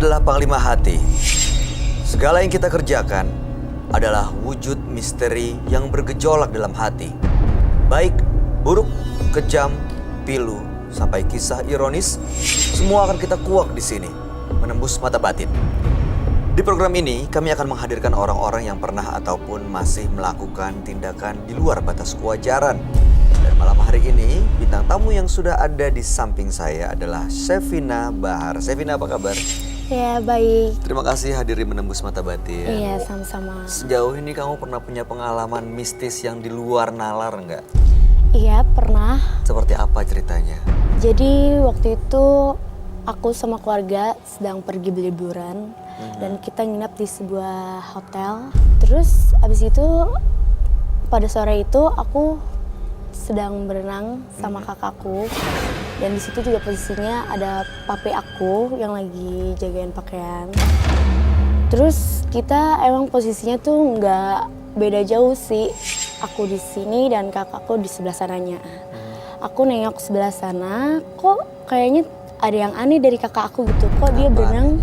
adalah Panglima Hati. Segala yang kita kerjakan adalah wujud misteri yang bergejolak dalam hati. Baik, buruk, kejam, pilu, sampai kisah ironis, semua akan kita kuak di sini, menembus mata batin. Di program ini, kami akan menghadirkan orang-orang yang pernah ataupun masih melakukan tindakan di luar batas kewajaran. Dan malam hari ini, bintang tamu yang sudah ada di samping saya adalah Shevina Bahar. Shevina, apa kabar? Ya, baik. Terima kasih hadir di Menembus Mata Batin. Iya, sama-sama. Sejauh ini kamu pernah punya pengalaman mistis yang di luar nalar nggak? Iya, pernah. Seperti apa ceritanya? Jadi waktu itu aku sama keluarga sedang pergi liburan dan kita nginap di sebuah hotel. Terus abis itu pada sore itu aku sedang berenang sama kakakku dan di situ juga posisinya ada papi aku yang lagi jagain pakaian. Terus kita emang posisinya tuh nggak beda jauh sih. Aku di sini dan kakakku di sebelah sananya. Aku nengok sebelah sana, kok kayaknya ada yang aneh dari kakak aku gitu. Kok dia berenang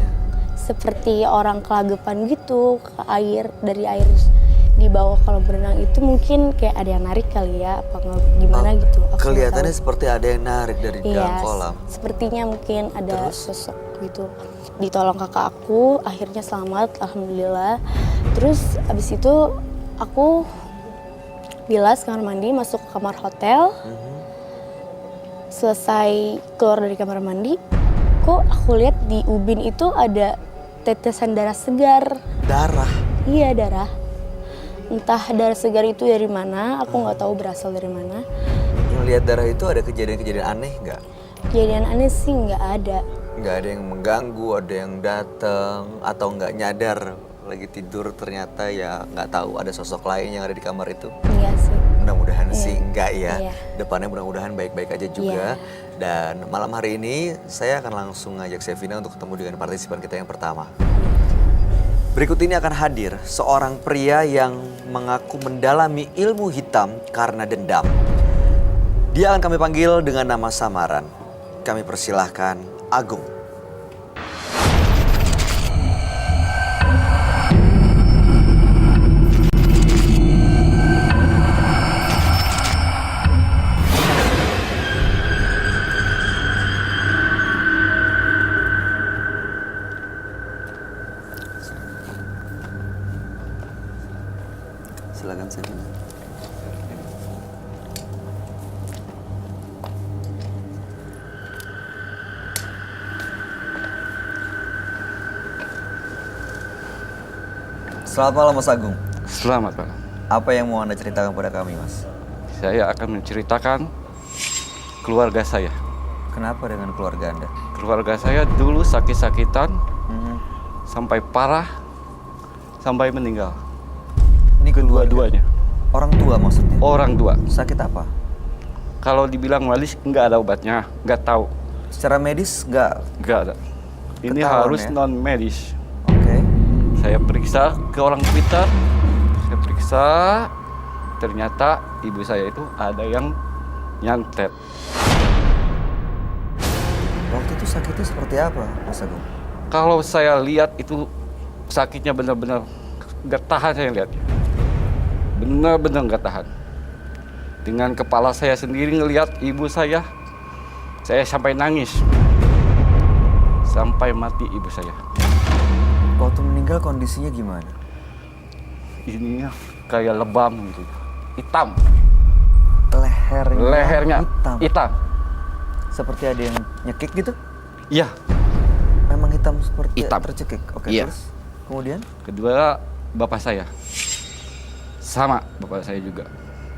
seperti orang kelagapan gitu ke air, dari air di bawah. Kalau berenang itu mungkin kayak ada yang narik kali ya, apa gimana gitu. Aku Kelihatannya seperti ada yang narik dari dalam kolam. Sepertinya mungkin ada sosok gitu. Ditolong kakak aku, akhirnya selamat, alhamdulillah. Terus abis itu aku bilas kamar mandi, masuk ke kamar hotel. Selesai keluar dari kamar mandi, kok aku lihat di ubin itu ada tetesan darah segar. Darah? Iya, darah. Entah darah segar itu dari mana, aku nggak tahu berasal dari mana. Yang lihat darah itu ada kejadian-kejadian aneh nggak? Kejadian aneh sih nggak ada. Nggak ada yang mengganggu, ada yang datang, atau nggak nyadar lagi tidur ternyata ya nggak tahu ada sosok lain yang ada di kamar itu? Iya sih. Mudah-mudahan sih enggak ya. Iya. Depannya mudah-mudahan baik-baik aja juga. Dan malam hari ini saya akan langsung ngajak Shevina untuk ketemu dengan partisipan kita yang pertama. Berikut ini akan hadir seorang pria yang mengaku mendalami ilmu hitam karena dendam. Dia akan kami panggil dengan nama samaran. Kami persilahkan Agung. Silakan Shevina. Selamat malam Mas Agung. Selamat malam. Apa yang mau Anda ceritakan kepada kami, Mas? Saya akan menceritakan keluarga saya. Kenapa dengan keluarga Anda? Keluarga saya dulu sakit-sakitan sampai parah, sampai meninggal. Ini Kedua-duanya. Orang tua maksudnya? Orang tua. Sakit apa? Kalau dibilang medis nggak ada obatnya, nggak tahu. Secara medis nggak? Nggak ada. Ini Ketahuan harus ya? non medis. Oke. Saya periksa ke orang pintar. Saya periksa, ternyata ibu saya itu ada yang nyantet. Waktu itu sakitnya seperti apa, Mas Agung? Kalau saya lihat itu sakitnya benar-benar nggak tahan saya lihat. Benar-benar nggak tahan. Dengan kepala saya sendiri ngelihat ibu saya sampai nangis. Sampai mati ibu saya. Waktu meninggal kondisinya gimana? Ininya kayak lebam gitu. Hitam. Lehernya hitam. Seperti ada yang nyekik gitu? Iya. Memang hitam seperti Hitam. tercekik? Oke, Iya. terus? Kemudian? Kedua, bapak saya. Sama bapak saya juga.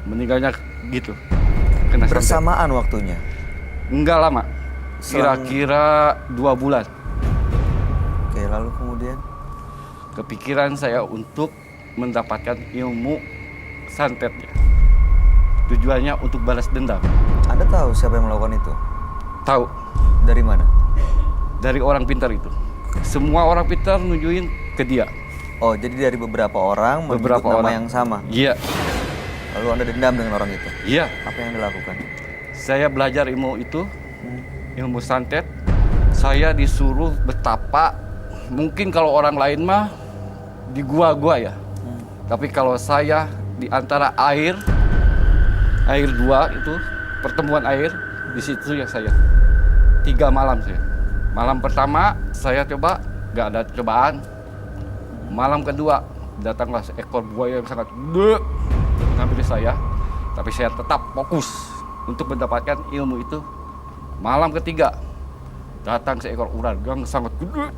Meninggalnya gitu. Kena santet. Bersamaan waktunya? Enggak lama. Kira-kira 2 bulan. Oke, lalu kemudian? Kepikiran saya untuk mendapatkan ilmu santetnya. Tujuannya untuk balas dendam. Anda tahu siapa yang melakukan itu? Tahu. Dari mana? Dari orang pintar itu. Semua orang pintar nunjukin ke dia. Oh, jadi dari beberapa orang menyebut nama yang sama? Iya. Lalu Anda dendam dengan orang itu? Iya. Apa yang Anda lakukan? Saya belajar ilmu itu, ilmu santet. Saya disuruh betapa mungkin kalau orang lain mah di gua ya. Tapi kalau saya di antara air dua itu, pertemuan air, di situ ya saya. 3 malam saya. Malam pertama saya coba, nggak ada cobaan. Malam kedua datanglah seekor buaya yang sangat gede mengambil saya. Tapi saya tetap fokus untuk mendapatkan ilmu itu. Malam ketiga datang seekor ular yang sangat gede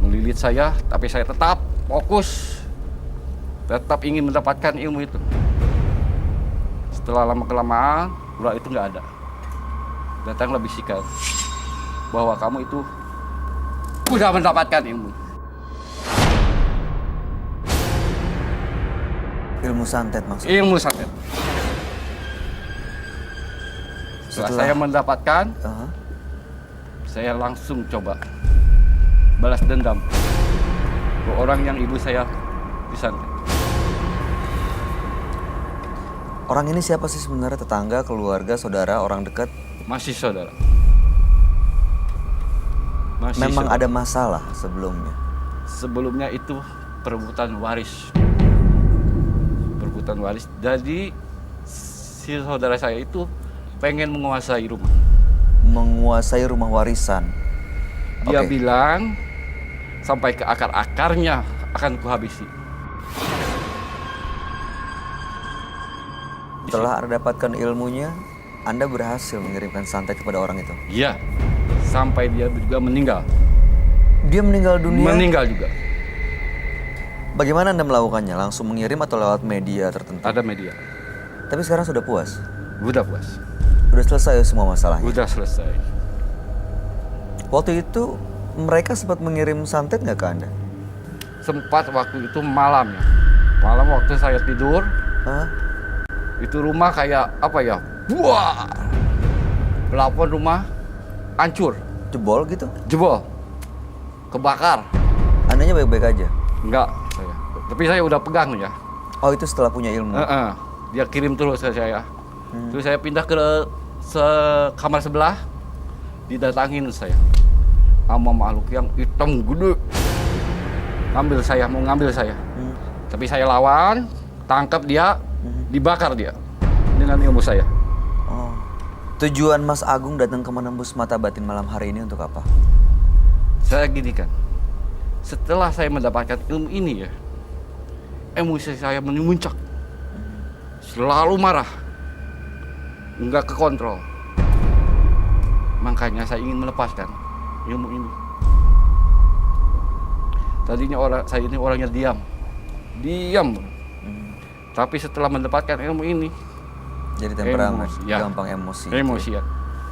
melilit saya, tapi saya tetap fokus, tetap ingin mendapatkan ilmu itu. Setelah lama-kelamaan, ular itu nggak ada. Datanglah bisikan bahwa kamu itu sudah mendapatkan ilmu. Ilmu santet maksudnya? Ilmu santet. Setelah saya mendapatkan, saya langsung coba balas dendam ke orang yang ibu saya disantet. Orang ini siapa sih sebenarnya? Tetangga, keluarga, saudara, orang dekat? Masih saudara. Memang saudara. ada masalah sebelumnya? Sebelumnya itu perebutan waris. Perebutan waris. Jadi si saudara saya itu pengen menguasai rumah. Menguasai rumah warisan? Dia Oke. bilang sampai ke akar-akarnya akan kuhabisi. Setelah Anda dapatkan ilmunya, Anda berhasil mengirimkan santet kepada orang itu? Iya, sampai dia juga meninggal. Dia meninggal dunia? Meninggal juga. Bagaimana Anda melakukannya? Langsung mengirim atau lewat media tertentu? Ada media. Tapi sekarang sudah puas? Udah puas. Udah selesai semua masalahnya? Udah selesai. Waktu itu mereka sempat mengirim santet nggak ke Anda? Sempat waktu itu malam ya. Malam waktu saya tidur, Hah? itu rumah kayak apa ya? Wah! Pelafon rumah hancur, Jebol gitu? jebol, kebakar. Andanya baik-baik aja? Enggak, saya. Tapi saya udah pegang ya. Oh, itu setelah punya ilmu? Dia kirim terus ke saya. Terus saya pindah ke kamar sebelah, didatangin saya sama makhluk yang hitam gede. Mau ngambil saya. Tapi saya lawan, tangkap dia, dibakar dia dengan ilmu saya. Oh. Tujuan Mas Agung datang ke menembus mata batin malam hari ini untuk apa? Saya gini kan, setelah saya mendapatkan ilmu ini ya, emosi saya memuncak. Selalu marah, nggak kekontrol. Makanya saya ingin melepaskan ilmu ini. Tadinya saya ini orangnya diam. Tapi setelah mendapatkan ilmu ini, Jadi temperamen, Emosi, ya. gampang emosi. emosian.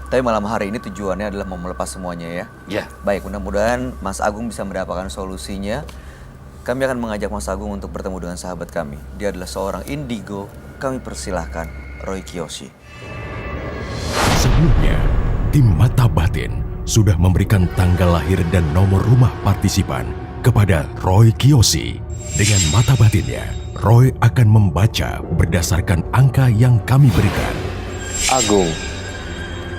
Tapi malam hari ini tujuannya adalah mau melepas semuanya ya? Ya, Baik, mudah-mudahan Mas Agung bisa mendapatkan solusinya. Kami akan mengajak Mas Agung untuk bertemu dengan sahabat kami. Dia adalah seorang indigo. Kami persilahkan Roy Kiyoshi. Sebelumnya, tim Mata Batin sudah memberikan tanggal lahir dan nomor rumah partisipan kepada Roy Kiyoshi. Dengan mata batinnya, Roy akan membaca berdasarkan angka yang kami berikan. Agung,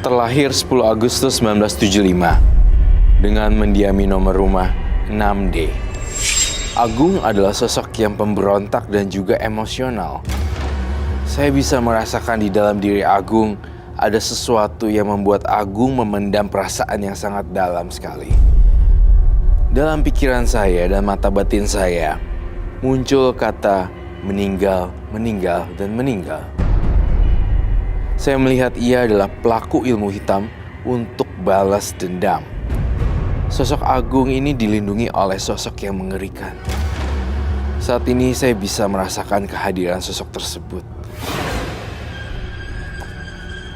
terlahir 10 Agustus 1975 dengan mendiami nomor rumah 6D. Agung adalah sosok yang pemberontak dan juga emosional. Saya bisa merasakan di dalam diri Agung ada sesuatu yang membuat Agung memendam perasaan yang sangat dalam sekali. Dalam pikiran saya dan mata batin saya, muncul kata meninggal, meninggal, dan meninggal. Saya melihat ia adalah pelaku ilmu hitam untuk balas dendam. Sosok Agung ini dilindungi oleh sosok yang mengerikan. Saat ini saya bisa merasakan kehadiran sosok tersebut.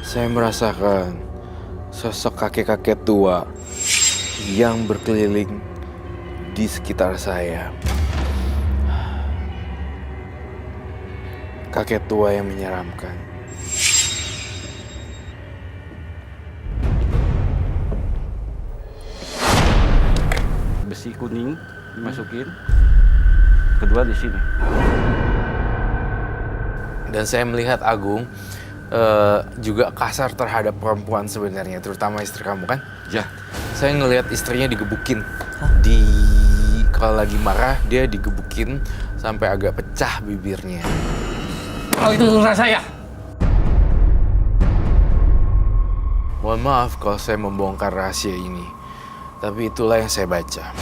Saya merasakan sosok kakek-kakek tua yang berkeliling di sekitar saya. Kakek tua yang menyeramkan. besi kuning dimasukin. Kedua di sini. Dan saya melihat Agung juga kasar terhadap perempuan sebenarnya, terutama istri kamu kan? Ya, saya ngelihat istrinya digebukin. Kalau lagi marah dia digebukin sampai agak pecah bibirnya. Oh, itu urusan saya. Mohon maaf kalau saya membongkar rahasia ini, tapi itulah yang saya baca.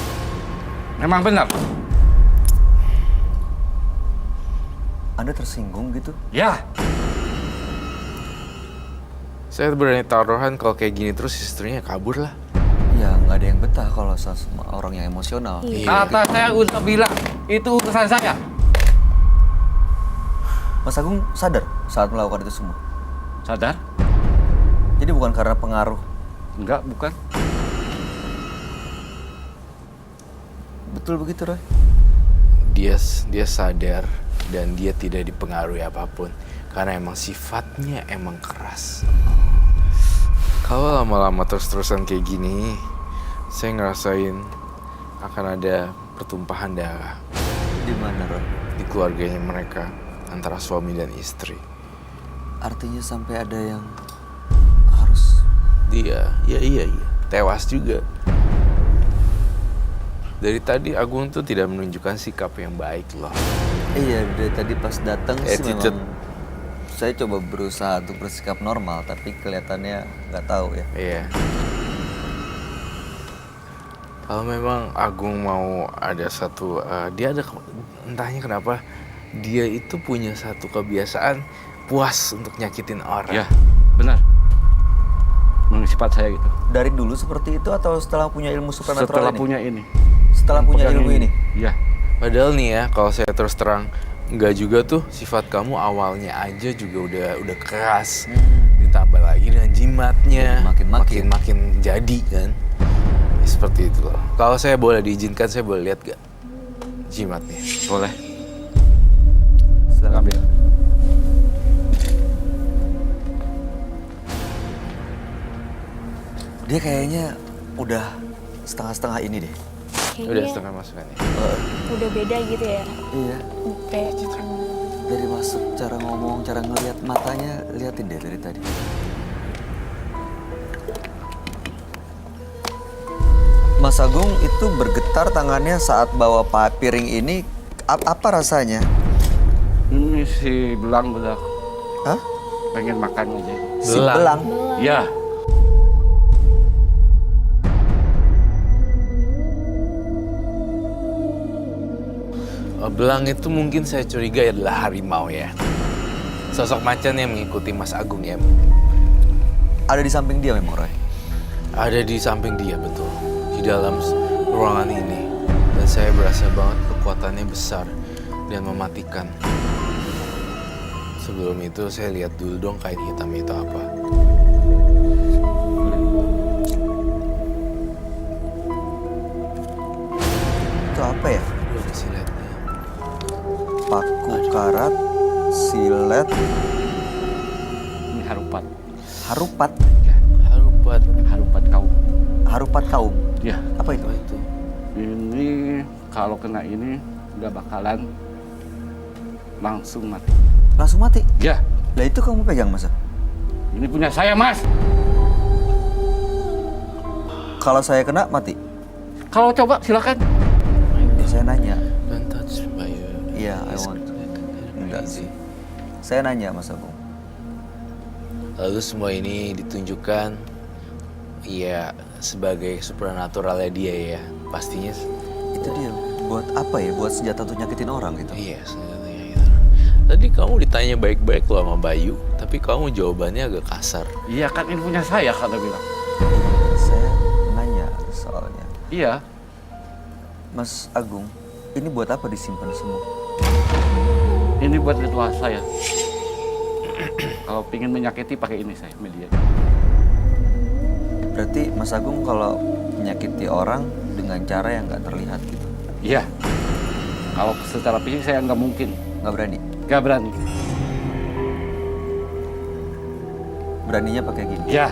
Memang benar. Anda tersinggung gitu? Ya, Saya berani taruhan kalau kayak gini terus istrinya kabur lah. Ya nggak ada yang betah kalau sama orang yang emosional. Iya. kata saya udah bilang, itu urusan saya. Mas Agung sadar saat melakukan itu semua? Sadar? Jadi bukan karena pengaruh. Enggak, bukan. Betul begitu, Roy? Dia sadar dan dia tidak dipengaruhi apapun karena emang sifatnya emang keras. Kalau lama-lama terus-terusan kayak gini, saya ngerasain akan ada pertumpahan darah Di mana, Roy? di keluarganya mereka antara suami dan istri. Artinya sampai ada yang harus... Dia, iya, tewas juga. Dari tadi Agung tuh tidak menunjukkan sikap yang baik loh. Iya, dari tadi pas datang sih Attitude. memang saya coba berusaha untuk bersikap normal, tapi kelihatannya nggak tahu ya. Iya. Kalau memang Agung mau ada satu, dia ada entahnya kenapa dia itu punya satu kebiasaan puas untuk nyakitin orang. Ya, benar. Memang sifat saya gitu. Dari dulu seperti itu atau setelah punya ilmu supernatural Setelah ini? punya ini. Setelah punya Pegang ilmu ini? Iya. Padahal nih ya, kalau saya terus terang, enggak juga tuh sifat kamu awalnya aja juga udah keras. Ditambah lagi dengan jimatnya, Makin-makin. makin jadi kan. Ya, seperti itu loh. Kalau saya boleh diizinkan, saya boleh lihat gak jimatnya? Boleh. Silakan. Ambil. Dia kayaknya udah setengah-setengah ini deh. Udah Kayaknya setengah masukannya. udah beda gitu ya. Iya. Kayak Dari masuk, cara ngomong, cara ngeliat matanya, liatin deh dari tadi. Mas Agung itu bergetar tangannya saat bawa piring ini. Apa rasanya? Ini si belang belah. Hah? Pengen makan aja. Si Belang. belang. Ya. Belang itu mungkin saya curiga adalah harimau ya. Sosok macan yang mengikuti Mas Agung ya. Ada di samping dia memang, Roy. Ada di samping dia, betul. Di dalam ruangan ini. Dan saya berasa banget kekuatannya besar dan mematikan. Sebelum itu saya lihat dulu dong kain hitam itu apa. Itu apa ya? Udah sih lihat nih. Paku karat, silet, Ini harupat. harupat. Ya. Harupat. Harupat kau. Harupat kaum. Ya. Apa itu? Apa itu? Ini kalau kena ini nggak bakalan langsung mati. Langsung mati. Ya. Lah itu kamu pegang, Mas? Ini punya saya, Mas. Kalau saya kena, mati. Kalau coba silakan. Ya, saya nanya. Don't touch by you. Iya, I want. Enggak sih. Saya nanya, Mas Agung. Lalu semua ini ditunjukkan ya sebagai supernaturalnya dia ya. Pastinya Itu dia. Buat apa ya? Buat senjata untuk nyakitin orang gitu. iya senjatanya gitu. Tadi kamu ditanya baik-baik loh sama Bayu, tapi kamu jawabannya agak kasar. Iya kan ini punya saya kata bilang. Saya nanya soalnya. Iya. Mas Agung, ini buat apa disimpan semua? Ini buat ritual saya. Kalau pingin menyakiti pakai ini saya media. Berarti Mas Agung kalau menyakiti orang dengan cara yang nggak terlihat gitu. Iya. Kalau secara fisik saya nggak mungkin, Nggak berani. nggak berani. Beraninya pakai gini. Ya.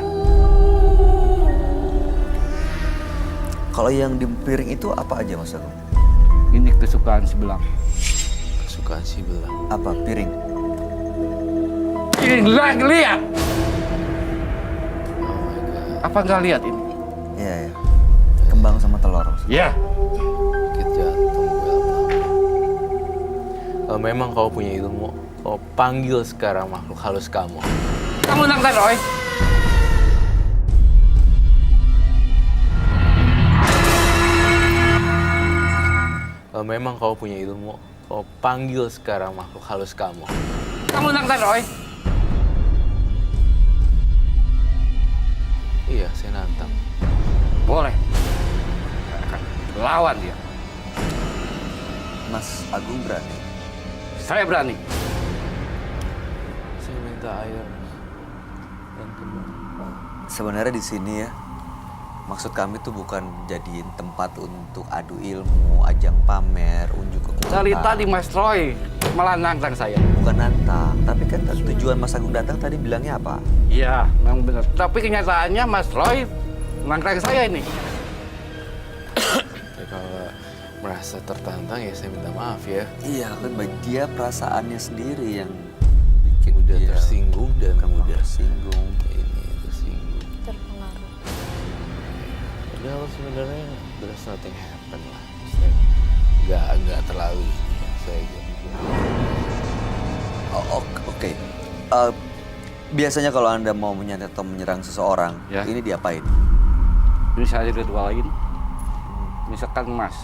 Kalau yang di piring itu apa aja, Mas Agung? Ini kesukaan si belang. Kesukaan si belang. Apa? Piring? Ini lihat. Oh my god. Apa nggak lihat ini? Iya, ya. kembang sama telur. Ya, Sakit jantung gue lama. Kalau memang kau punya ilmu, kau panggil sekarang makhluk halus kamu. kamu nantang Roy. Kalau memang kau punya ilmu, kau panggil sekarang makhluk halus kamu. Kamu nantang Roy. Iya, saya nantang. Boleh. Saya akan lawan dia. Mas Agung berani. Saya berani. Saya minta air dan kembang. Sebenarnya di sini ya, maksud kami tuh bukan jadiin tempat untuk adu ilmu, ajang pamer, unjuk kekuatan. Dari tadi Mas Roy malah nantang saya. Bukan nantang, tapi kan tujuan Mas Agung datang tadi bilangnya apa? Iya, memang benar. Tapi kenyataannya Mas Roy nantang saya ini. Ya, kalau merasa tertantang ya saya minta maaf ya. Iya, kan dia perasaannya sendiri yang bikin Udah dia tersinggung dan udah udah tersinggung. ini tersinggung. Terpengaruh. Padahal sebenarnya there's nothing happen lah. Saya nggak terlalu saya gitu. Oh, oke. Biasanya kalau Anda mau menyantet atau menyerang seseorang, Ya. ini diapain? Ini saya ritual lain. Misalkan Mas,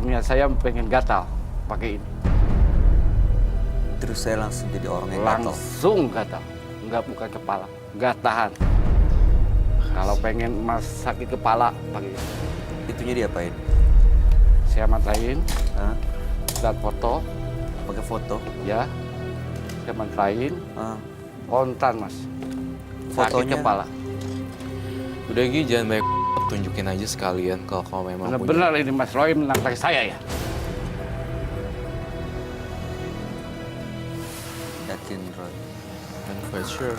niat saya pengen gatal pakai ini. Terus saya langsung jadi orang yang gatal. Langsung gatal, nggak bukan kepala, nggak tahan. Kalau pengen Mas sakit kepala pakai ini. Itunya diapain? Saya matain, Hah? dan foto, Pakai foto? ya. Saya matain, Hah? kontan Mas. Sakit Fotonya? kepala. Udah Gi, jangan banyak tunjukin aja sekalian kalau kau memang punya. Benar-benar ini Mas Roy menantang saya ya. Yakin, Roy? I'm quite sure.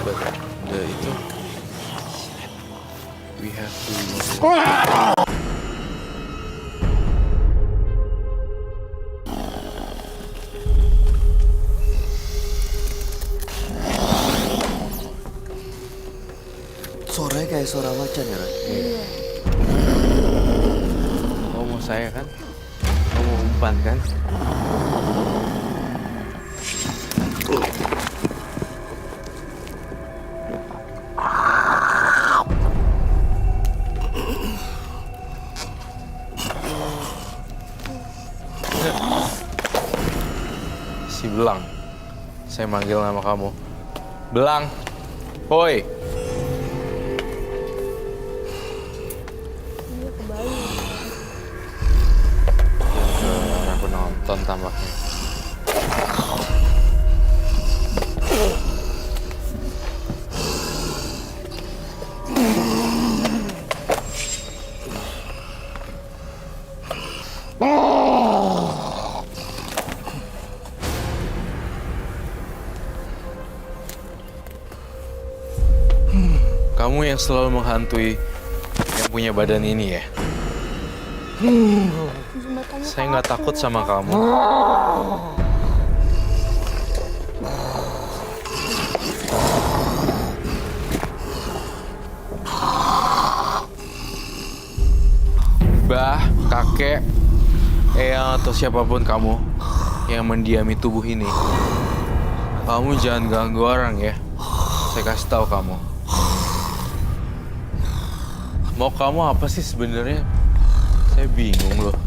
But the itu we have to. Suaranya kayak suara macan ya, Roy? Kau mau saya kan? Kau mau umpan kan? Si Belang, saya manggil nama kamu. Belang, hoi. Aku nonton tampaknya. Kamu yang selalu menghantui yang punya badan ini ya? Saya nggak takut sama kamu. Bah, kakek, eyang atau siapapun kamu yang mendiami tubuh ini, kamu jangan ganggu orang ya. Saya kasih tahu kamu. Mau kamu apa sih sebenarnya? Saya bingung loh.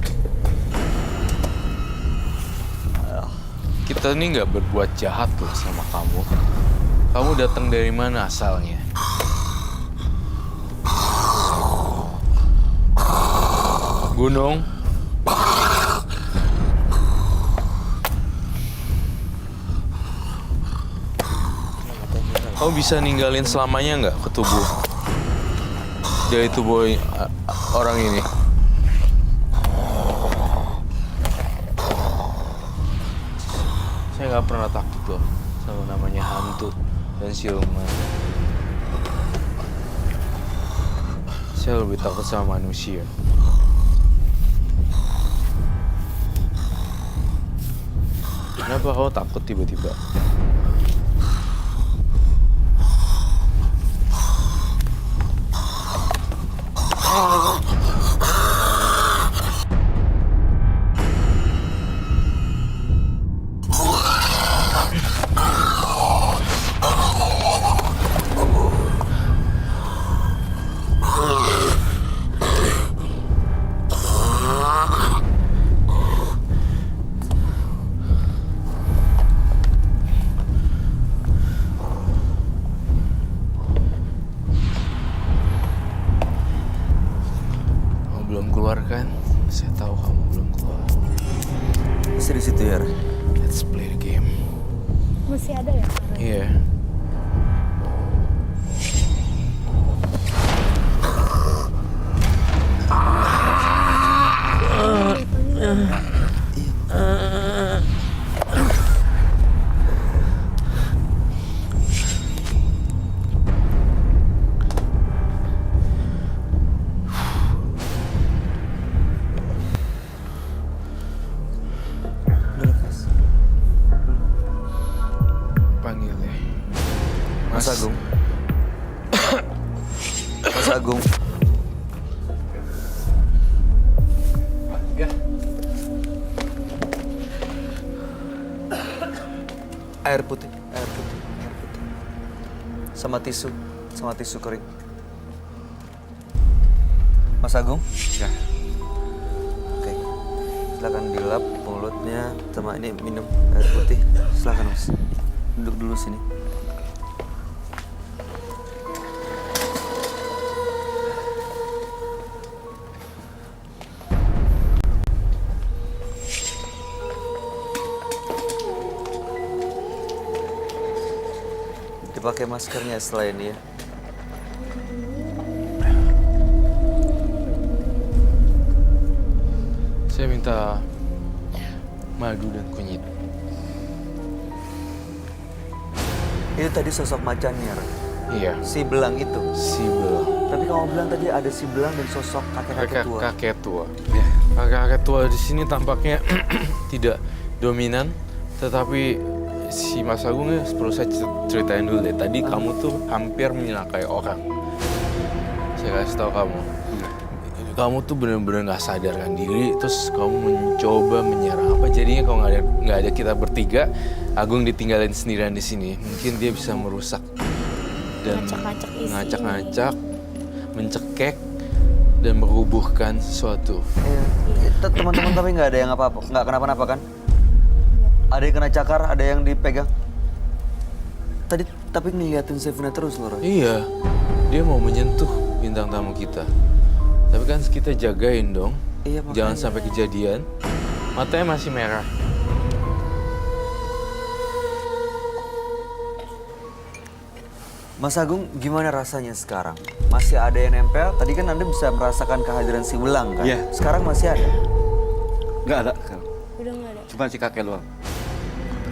Kita ini nggak berbuat jahat loh sama kamu. Kamu datang dari mana asalnya? Gunung? Kamu bisa ninggalin selamanya nggak ke tubuh? Dari tubuh orang ini. Saya nggak pernah takut loh sama namanya hantu dan siluman. Saya lebih takut sama manusia. Kenapa kau takut tiba-tiba? Kamu belum keluar kan? Saya tahu kamu belum keluar. Masih di situ ya, Roy? Let's play the game. Masih ada ya? Iya. Udah lepas. Panggil deh. Mas Agung. Mas Agung. Air putih, air putih, air putih. Sama tisu kering. Mas Agung? Ya. Oke. Silakan dilap mulutnya sama ini minum air putih. Silakan, Mas. Duduk dulu sini. Dipakai maskernya setelah ini ya. Saya minta madu dan kunyit. Itu tadi sosok macannya, Roy. Iya. Si belang itu. Si belang. Tapi kamu bilang tadi ada si belang dan sosok kakek-kakek tua. Kakek tua. Ya. Kakek tua di sini tampaknya tidak dominan, tetapi si Mas Agung ya, perlu saya ceritain dulu deh. Tadi kamu tuh hampir menyelakai orang. Saya kasih tahu kamu. Kamu tuh bener-bener nggak sadarkan diri, terus kamu mencoba menyerang. Apa jadinya kalau nggak ada kita bertiga, Agung ditinggalin sendirian di sini. Mungkin dia bisa merusak dan Ngacak-ngacak isi. ngacak-ngacak, mencekek dan merubuhkan sesuatu. Iya. Teman-teman tapi nggak ada yang apa-apa, nggak kenapa-napa kan? Ada yang kena cakar, ada yang dipegang. Tadi tapi ngeliatin Sevina terus loh, Roy. Iya, dia mau menyentuh bintang tamu kita. Tapi kan kita jagain dong. Iya, makanya. Jangan sampai kejadian. Matanya masih merah. Mas Agung, gimana rasanya sekarang? Masih ada yang nempel? Tadi kan Anda bisa merasakan kehadiran si belang kan? Iya. Sekarang masih ada? Nggak ada sekarang. Udah nggak ada. Cuma si kakek doang.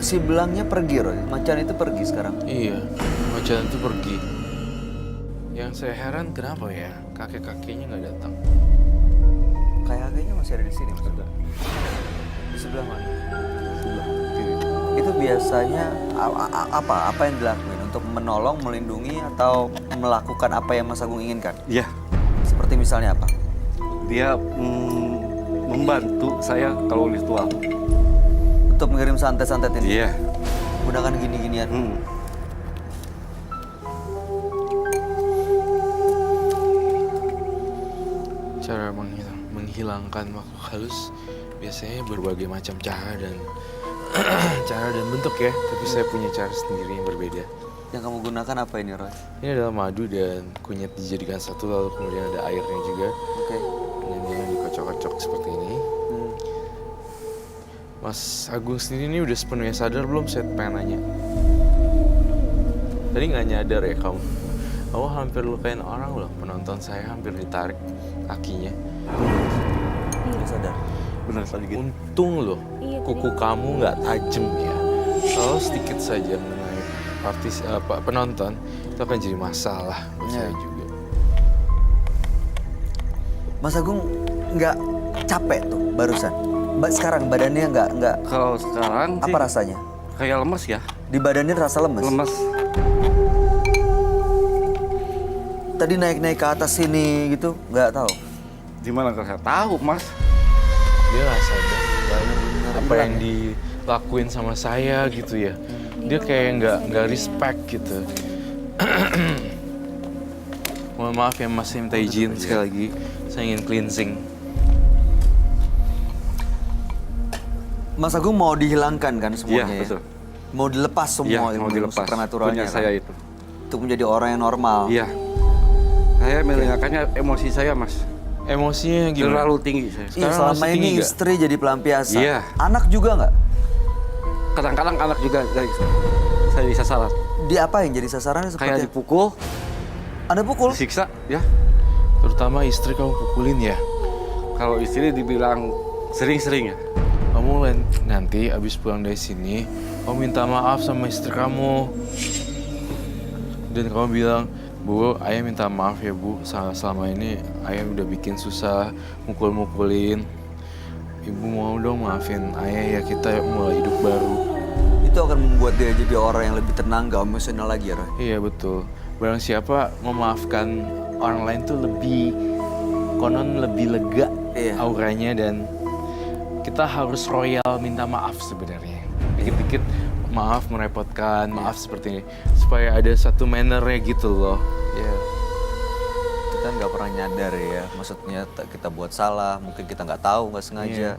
Si belangnya pergi, Roy. Macan itu pergi sekarang. Iya, macan itu pergi. Yang saya heran kenapa ya kakek-kakeknya nggak datang. Kakeknya masih ada di sini, Mas. Di sebelah mana? Sebelah kiri. Itu biasanya apa yang dilakuin untuk menolong, melindungi, atau melakukan apa yang Mas Agung inginkan? Iya. Seperti misalnya apa? Dia membantu saya kalau ritual. Untuk mengirim santet-santet ini? Iya. Gunakan gini-ginian? Cara menghilangkan makhluk halus biasanya berbagai macam cara dan bentuk ya. Tapi saya punya cara sendiri yang berbeda. Yang kamu gunakan apa ini, Roy? Ini adalah madu dan kunyit dijadikan satu, lalu kemudian ada airnya juga. Oke. Kemudian dikocok-kocok seperti ini. Mas Agung sendiri ini udah sepenuhnya sadar belum? Saya pengen nanya. Tadi nggak nyadar ya kamu? Kamu hampir lukain orang loh. Penonton saya hampir ditarik kakinya. Nggak sadar. Benar tadi gitu. Untung loh, Iya, kuku kamu nggak tajam ya. Kalau sedikit saja mengenai penonton, itu akan jadi masalah buat saya juga. Mas Agung nggak capek tuh barusan? Sekarang badannya nggak Kalau sekarang apa rasanya? kayak lemes ya. Di badannya rasa lemes? Lemes. tadi naik-naik ke atas sini gitu? Nggak tahu. Gimana kalau saya tahu, Mas? Dia nggak sadar apa hilang yang dilakuin sama saya gitu ya. Dia kayak nggak respect gitu. Mohon maaf ya Mas, saya minta izin sekali lagi. Saya ingin cleansing. Mas Agung mau dihilangkan kan semuanya Iya, ya? betul. Mau dilepas semua Iya, mau ilmu dilepas. supernaturalnya Punya kan? saya itu. Untuk menjadi orang yang normal. Iya. Saya menanyakannya emosi saya, Mas. Emosinya gimana? Terlalu tinggi saya. Iya, Sekarang selama masih ini tinggi nggak? istri jadi pelampiasan. Iya. Anak juga nggak? Kadang-kadang anak juga saya disasaran. Diapain jadi sasarannya seperti Kayak dipukul, Anda pukul? disiksa, ya. Terutama istri kamu pukulin ya. Kalau istri dibilang sering-sering ya. Kamu nanti abis pulang dari sini, kamu minta maaf sama istri kamu. Dan kamu bilang, Bu, ayah minta maaf ya Bu, selama ini ayah udah bikin susah, mukul-mukulin. Ibu mau dong maafin ayah ya, kita mulai hidup baru. Itu akan membuat dia jadi orang yang lebih tenang, gak emosional lagi ya, Roy? Iya betul. Barang siapa memaafkan orang lain tuh lebih, konon lebih lega Iya. auranya, dan kita harus royal minta maaf sebenarnya. Dikit-dikit maaf merepotkan, maaf seperti ini. Supaya ada satu mannernya gitu loh. Iya. Kita nggak pernah nyadar ya, maksudnya kita buat salah, mungkin kita nggak tahu, nggak sengaja.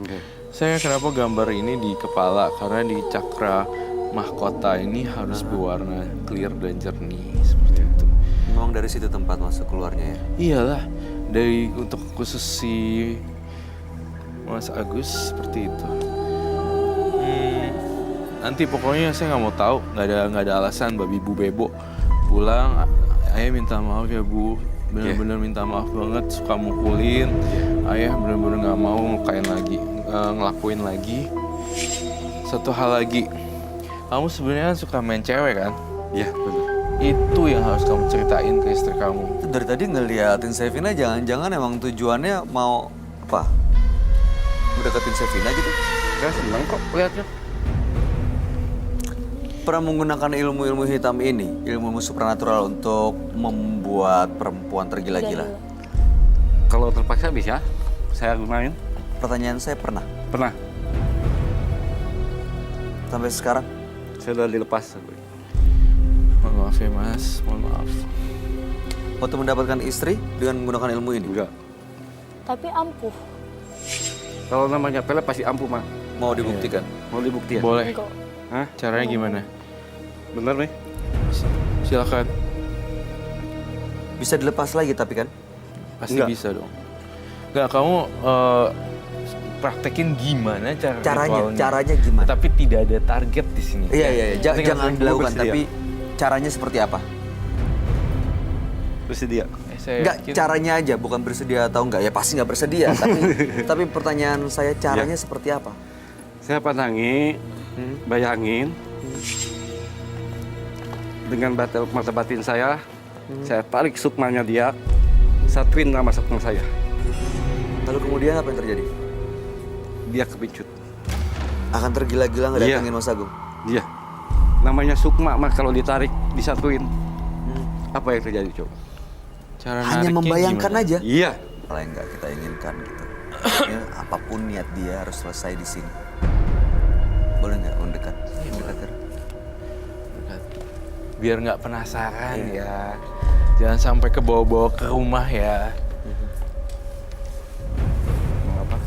Saya kenapa gambar ini di kepala, karena di cakra mahkota ini harus berwarna clear dan jernih seperti itu. Memang dari situ tempat masuk keluarnya ya. Iyalah, dari untuk khusus si Mas Agus seperti itu. Nanti pokoknya saya nggak mau tahu, nggak ada alasan babi Bu Bebo pulang. Ayah minta maaf ya Bu, benar-benar minta maaf banget, suka mukulin. Ayah benar-benar nggak mau ngelakuin lagi. Satu hal lagi, kamu sebenarnya kan suka main cewek kan? Iya, betul. Itu yang harus kamu ceritain ke istri kamu. Itu dari tadi ngeliatin Sevina, jangan-jangan emang tujuannya mau apa? Mendekatin Sevina gitu? Saya senang kok lihatnya. Pernah menggunakan ilmu-ilmu hitam ini, ilmu supernatural untuk membuat perempuan tergila-gila? Kalau terpaksa bisa, saya gunain. Pertanyaan saya pernah. Pernah. Sampai sekarang? Saya udah dilepas. Mohon maaf ya Mas, mohon maaf. Waktu mendapatkan istri dengan menggunakan ilmu ini? Enggak. Tapi ampuh. Kalau namanya pelet pasti ampuh, Mas. Mau dibuktikan? Mau dibukti ya? Boleh. Enggak. Hah? Caranya gimana? Bener nih? Silakan. Bisa dilepas lagi tapi kan? Pasti Enggak. bisa dong. Enggak, kamu praktekin gimana Caranya gimana? Tapi tidak ada target di sini. Iya. Nanti Jangan kan dilakukan, bersedia. tapi caranya seperti apa? Bersedia. saya Enggak, yakin- caranya aja, bukan bersedia atau enggak. Ya pasti enggak bersedia, tapi pertanyaan saya caranya seperti apa? Saya pandangi, bayangin. Dengan mata batin saya tarik sukmanya dia, satuin nama sukma saya. Lalu kemudian apa yang terjadi? Dia kepincut. Akan tergila-gila Iya. ngedatengin Mas Agung? Dia. Namanya sukma, Mas, kalau ditarik, disatuin. Apa yang terjadi, coba? Cara Hanya nariknya membayangkan gimana? aja? Iya. Hal yang enggak kita inginkan gitu. Ya, apapun niat dia harus selesai di sini. Boleh nggak mendekat? Mendekat. Dekat. Biar nggak penasaran ya. Jangan sampai kebawa-bawa ke rumah ya. Mau apa?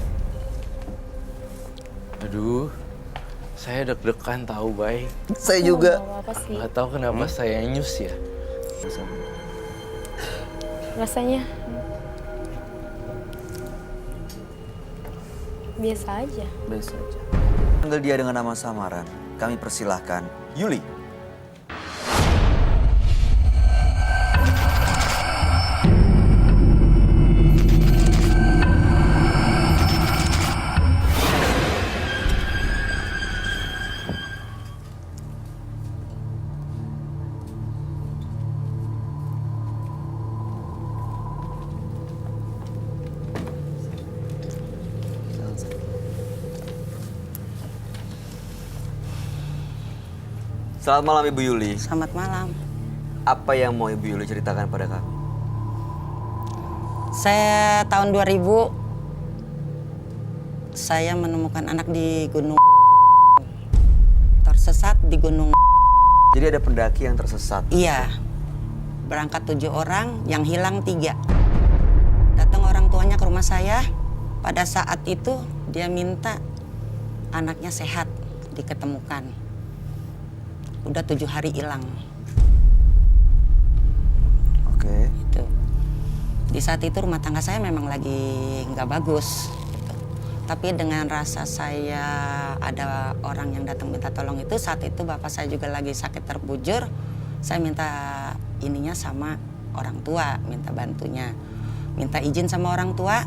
Aduh, saya deg-degan tahu, Bay. Saya juga. Nggak apa-apa sih. Nggak tahu kenapa saya nyus ya. Rasanya biasa aja. Biasa aja. Panggil dia dengan nama samaran. Kami persilahkan Yuli. Selamat malam Ibu Yuli. Selamat malam. Apa yang mau Ibu Yuli ceritakan pada kami? Saya tahun 2000 saya menemukan anak di gunung, tersesat di gunung. Jadi ada pendaki yang tersesat. Iya, berangkat 7 orang, yang hilang 3. Datang orang tuanya ke rumah saya. Pada saat itu dia minta anaknya sehat, diketemukan. Udah 7 hari hilang. Oke. Gitu. Di saat itu rumah tangga saya memang lagi nggak bagus. Gitu. Tapi dengan rasa saya ada orang yang datang minta tolong itu, saat itu bapak saya juga lagi sakit terbujur. Saya minta ininya sama orang tua, minta bantunya. Minta izin sama orang tua.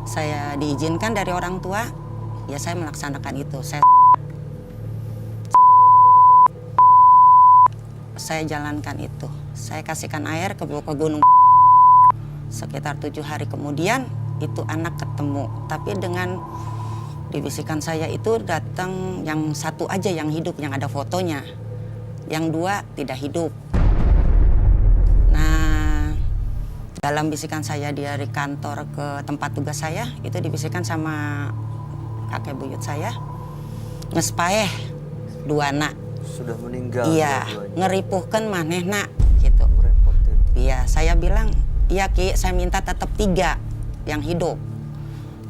Saya diizinkan dari orang tua, ya saya melaksanakan itu. Saya jalankan itu. Saya kasihkan air ke gunung. Sekitar 7 hari kemudian itu anak ketemu. Tapi dengan dibisikan saya itu datang yang satu aja yang hidup, yang ada fotonya. Yang 2 tidak hidup. Nah, dalam bisikan saya dari kantor ke tempat tugas saya, itu dibisikkan sama kakek buyut saya, ngespaeh 2 anak. Sudah meninggal. Iya, dua-duanya. ngeripuhkan manehna gitu. Merepotin. Iya, saya bilang, iya Ki, saya minta tetap 3 yang hidup.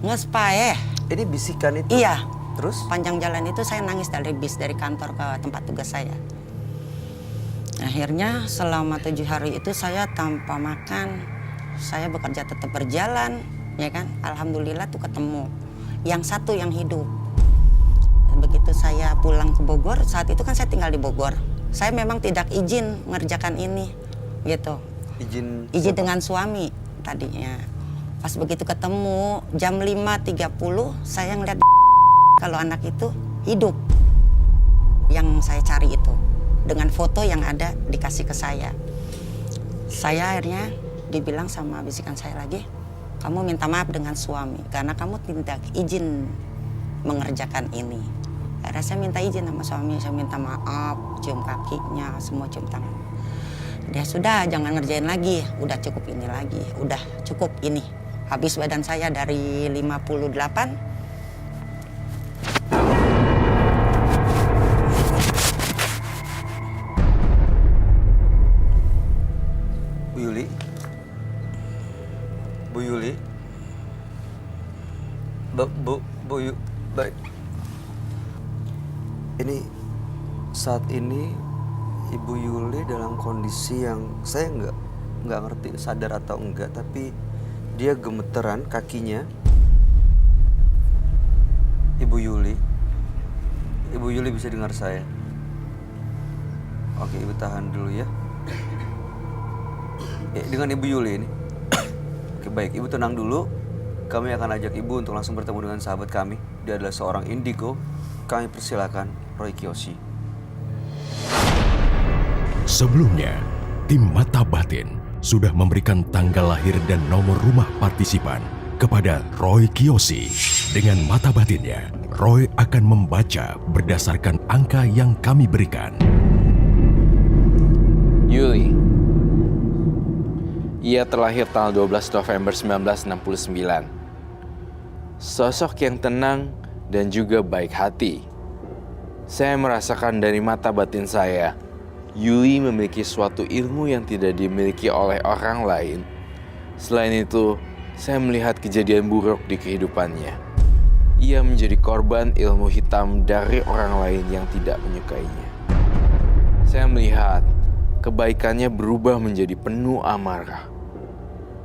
Ngespaeh. Ini bisikan itu. Iya. Terus? Panjang jalan itu saya nangis dari bis dari kantor ke tempat tugas saya. Akhirnya selama 7 hari itu saya tanpa makan, saya bekerja tetap berjalan, ya kan. Alhamdulillah tuh ketemu. Yang satu yang hidup. Begitu saya pulang ke Bogor, saat itu kan saya tinggal di Bogor. Saya memang tidak izin mengerjakan ini, gitu. Izin Dengan suami tadinya. Pas begitu ketemu jam 5.30 saya ngeliat kalau anak itu hidup. Yang saya cari itu dengan foto yang ada dikasih ke saya. Saya akhirnya dibilang sama bisikan saya lagi, kamu minta maaf dengan suami karena kamu tidak izin mengerjakan ini. Akhirnya saya minta izin sama suami, saya minta maaf, cium kakinya, semua cium tangan. Dia sudah jangan ngerjain lagi, udah cukup ini lagi, udah cukup ini. Habis badan saya dari 58. Bu Yuli. Bu Yuli. Baik. Ini saat ini Ibu Yuli dalam kondisi yang saya nggak ngerti sadar atau enggak, tapi dia gemeteran kakinya. Ibu Yuli bisa dengar saya? Oke, Ibu tahan dulu ya. Dengan Ibu Yuli ini. Oke, baik, Ibu tenang dulu. Kami akan ajak Ibu untuk langsung bertemu dengan sahabat kami. Dia adalah seorang indigo. Kami persilakan Roy Kiyoshi. Sebelumnya, tim Mata Batin sudah memberikan tanggal lahir dan nomor rumah partisipan kepada Roy Kiyoshi. Dengan mata batinnya, Roy akan membaca berdasarkan angka yang kami berikan. Yuli. Ia terlahir tanggal 12 November 1969. Sosok yang tenang dan juga baik hati. Saya merasakan dari mata batin saya, Yuli memiliki suatu ilmu yang tidak dimiliki oleh orang lain. Selain itu, saya melihat kejadian buruk di kehidupannya. Ia menjadi korban ilmu hitam dari orang lain yang tidak menyukainya. Saya melihat kebaikannya berubah menjadi penuh amarah.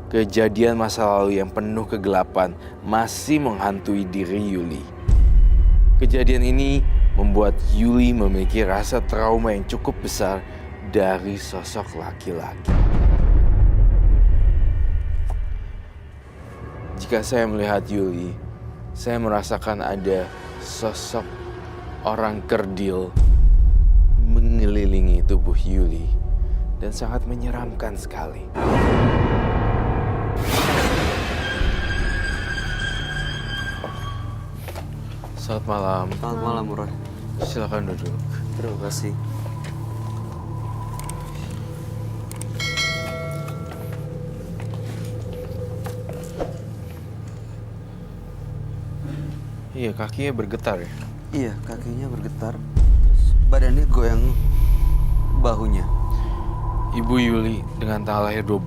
Kejadian masa lalu yang penuh kegelapan masih menghantui diri Yuli. Kejadian ini membuat Yuli memiliki rasa trauma yang cukup besar dari sosok laki-laki. Jika saya melihat Yuli, saya merasakan ada sosok orang kerdil mengelilingi tubuh Yuli dan sangat menyeramkan sekali. Selamat malam. Selamat malam, Roy. Silakan duduk. Terima kasih. Iya, kakinya bergetar ya. Iya, kakinya bergetar. Terus badannya goyang bahunya. Ibu Yuli dengan tanggal lahir 12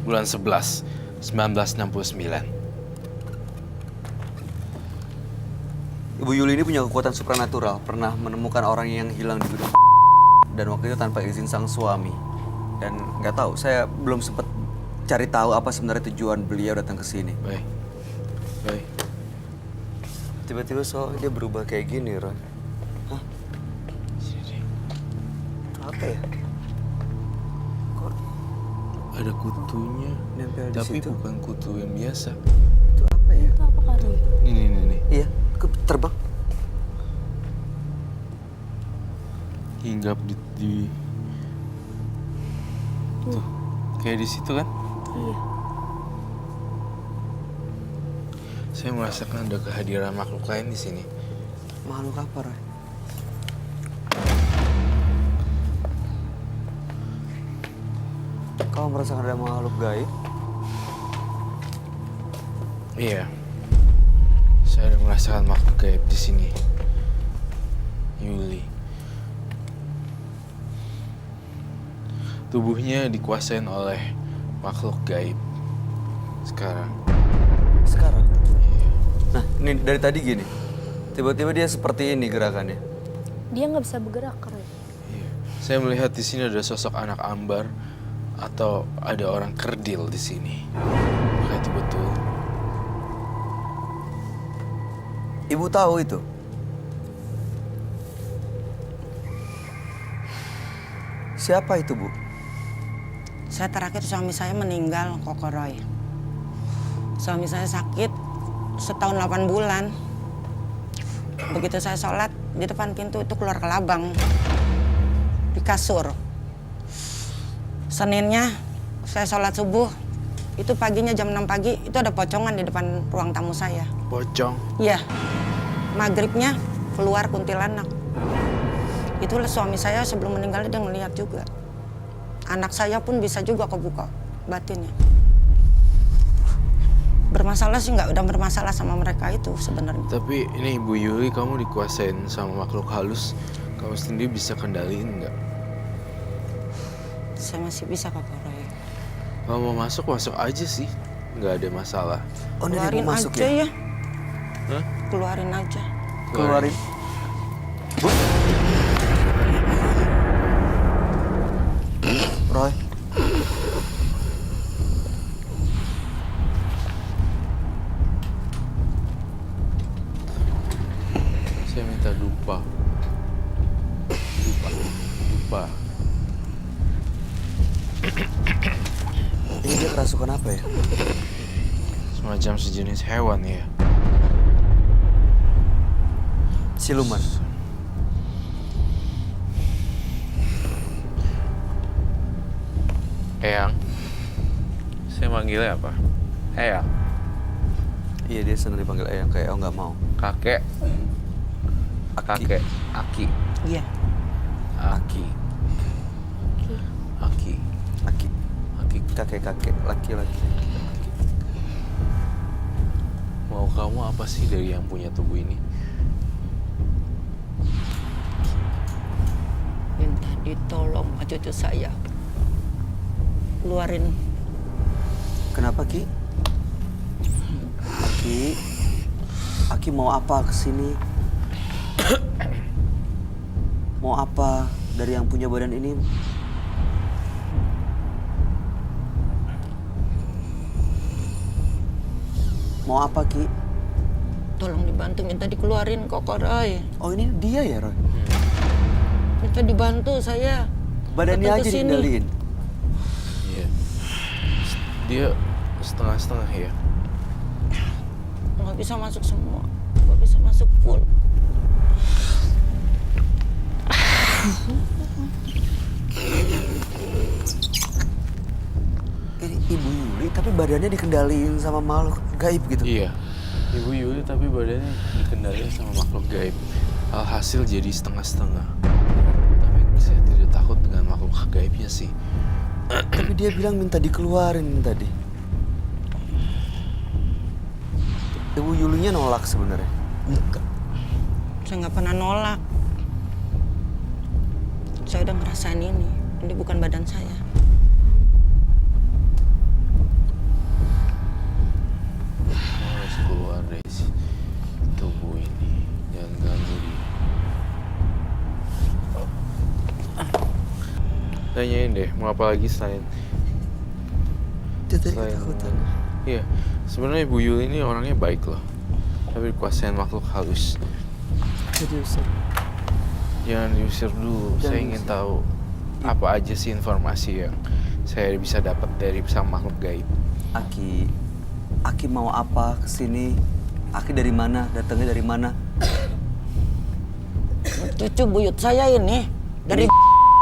bulan 11 1969. Ibu Yuli ini punya kekuatan supranatural, pernah menemukan orang yang hilang di gedung dan waktu itu tanpa izin sang suami. Dan nggak tahu, saya belum sempat cari tahu apa sebenarnya tujuan beliau datang ke sini. Baik. Baik. Tiba-tiba soalnya dia berubah kayak gini, Roy. Hah? Sini. Apa ya? Kok Ada kutunya, nempel di tapi situ? bukan kutu yang biasa. Itu apa ya? Itu apa Kak Roy? Nih. Iya, terbang. Hinggap di tuh, kayak di situ kan? Iya. Saya merasakan ada kehadiran makhluk lain di sini. Makhluk apa, Roy? Kau merasakan ada makhluk gaib? Iya. Saya ada merasakan makhluk gaib di sini. Yuli. Tubuhnya dikuasain oleh makhluk gaib. Sekarang. Sekarang? Iya. Nah, ini dari tadi gini. Tiba-tiba dia seperti ini gerakannya. Dia nggak bisa bergerak Kak Roy. Iya. Saya melihat di sini ada sosok anak ambar atau ada orang kerdil di sini. Apakah itu betul? Ibu tahu itu? Siapa itu, Bu? Saya terakhir suami saya meninggal, Koko Roy. Suami saya sakit setahun 8 bulan. Begitu saya sholat, di depan pintu itu keluar kelabang. Di kasur. Seninnya saya sholat subuh, itu paginya jam 6 pagi, itu ada pocongan di depan ruang tamu saya. Pocong. Iya, maghribnya keluar kuntilanak. Itulah suami saya sebelum meninggal dia ngeliat juga. Anak saya pun bisa juga kebuka batinnya. Bermasalah sih nggak udah bermasalah sama mereka itu sebenarnya. Tapi ini Ibu Yuli, kamu dikuasain sama makhluk halus. Kamu sendiri bisa kendaliin nggak? Saya masih bisa Kak Roy. Kalau mau masuk, masuk aja sih. Nggak ada masalah. Oh, nenek Keluarin mau masuk aja ya? ya. Hah? Keluarin aja. Keluarin. Bu. Roy. Saya minta dupa. Dupa. Ini dia kerasukan apa ya? Semacam sejenis hewan ya. Siluman. Eyang. Saya manggilnya apa? Eyang. Iya, dia senang dipanggil Eyang, kayak Eyang nggak mau. Kakek. Kakek. Aki. Iya. Aki. Aki. Aki. Aki. Kakek-kakek, laki-laki. Mau kamu apa sih dari yang punya tubuh ini? Minta ditolong sama cucu saya. Keluarin. Kenapa, Ki? Aki mau apa kesini? Mau apa dari yang punya badan ini? Mau apa, Ki? Tolong dibantu, minta dikeluarin Koko Roy. Oh, ini dia ya, Roy? Minta dibantu saya. Badannya Datang aja ke sini. dikendaliin. Iya. Dia setengah-setengah ya. Nggak bisa masuk semua. Nggak bisa masuk full. Ini Ibu Yuli, tapi badannya dikendaliin sama makhluk gaib gitu. Iya. Ibu Yuli tapi badannya dikendalikan sama makhluk gaib. Alhasil jadi setengah-setengah. Tapi saya tidak takut dengan makhluk gaibnya sih. Tapi dia bilang minta dikeluarin tadi. Ibu Yulinya nolak sebenarnya. Enggak. Saya nggak pernah nolak. Saya udah ngerasain ini. Ini bukan badan saya. Harus keluar dari tubuh ini. Jangan ganggu dia. Tanyain deh, mau apa lagi selain... Dia tadi selain- ketakutan. Iya, sebenarnya Bu Yuli ini orangnya baik loh. Tapi dikuasain makhluk halus. Jadi Ustaz. Jangan diusir dulu. Jangan Saya ingin diusir. tahu apa aja sih informasi yang saya bisa dapat dari sama makhluk gaib. Aki mau apa kesini? Aki dari mana? Datangnya dari mana? Cucu buyut saya ini dari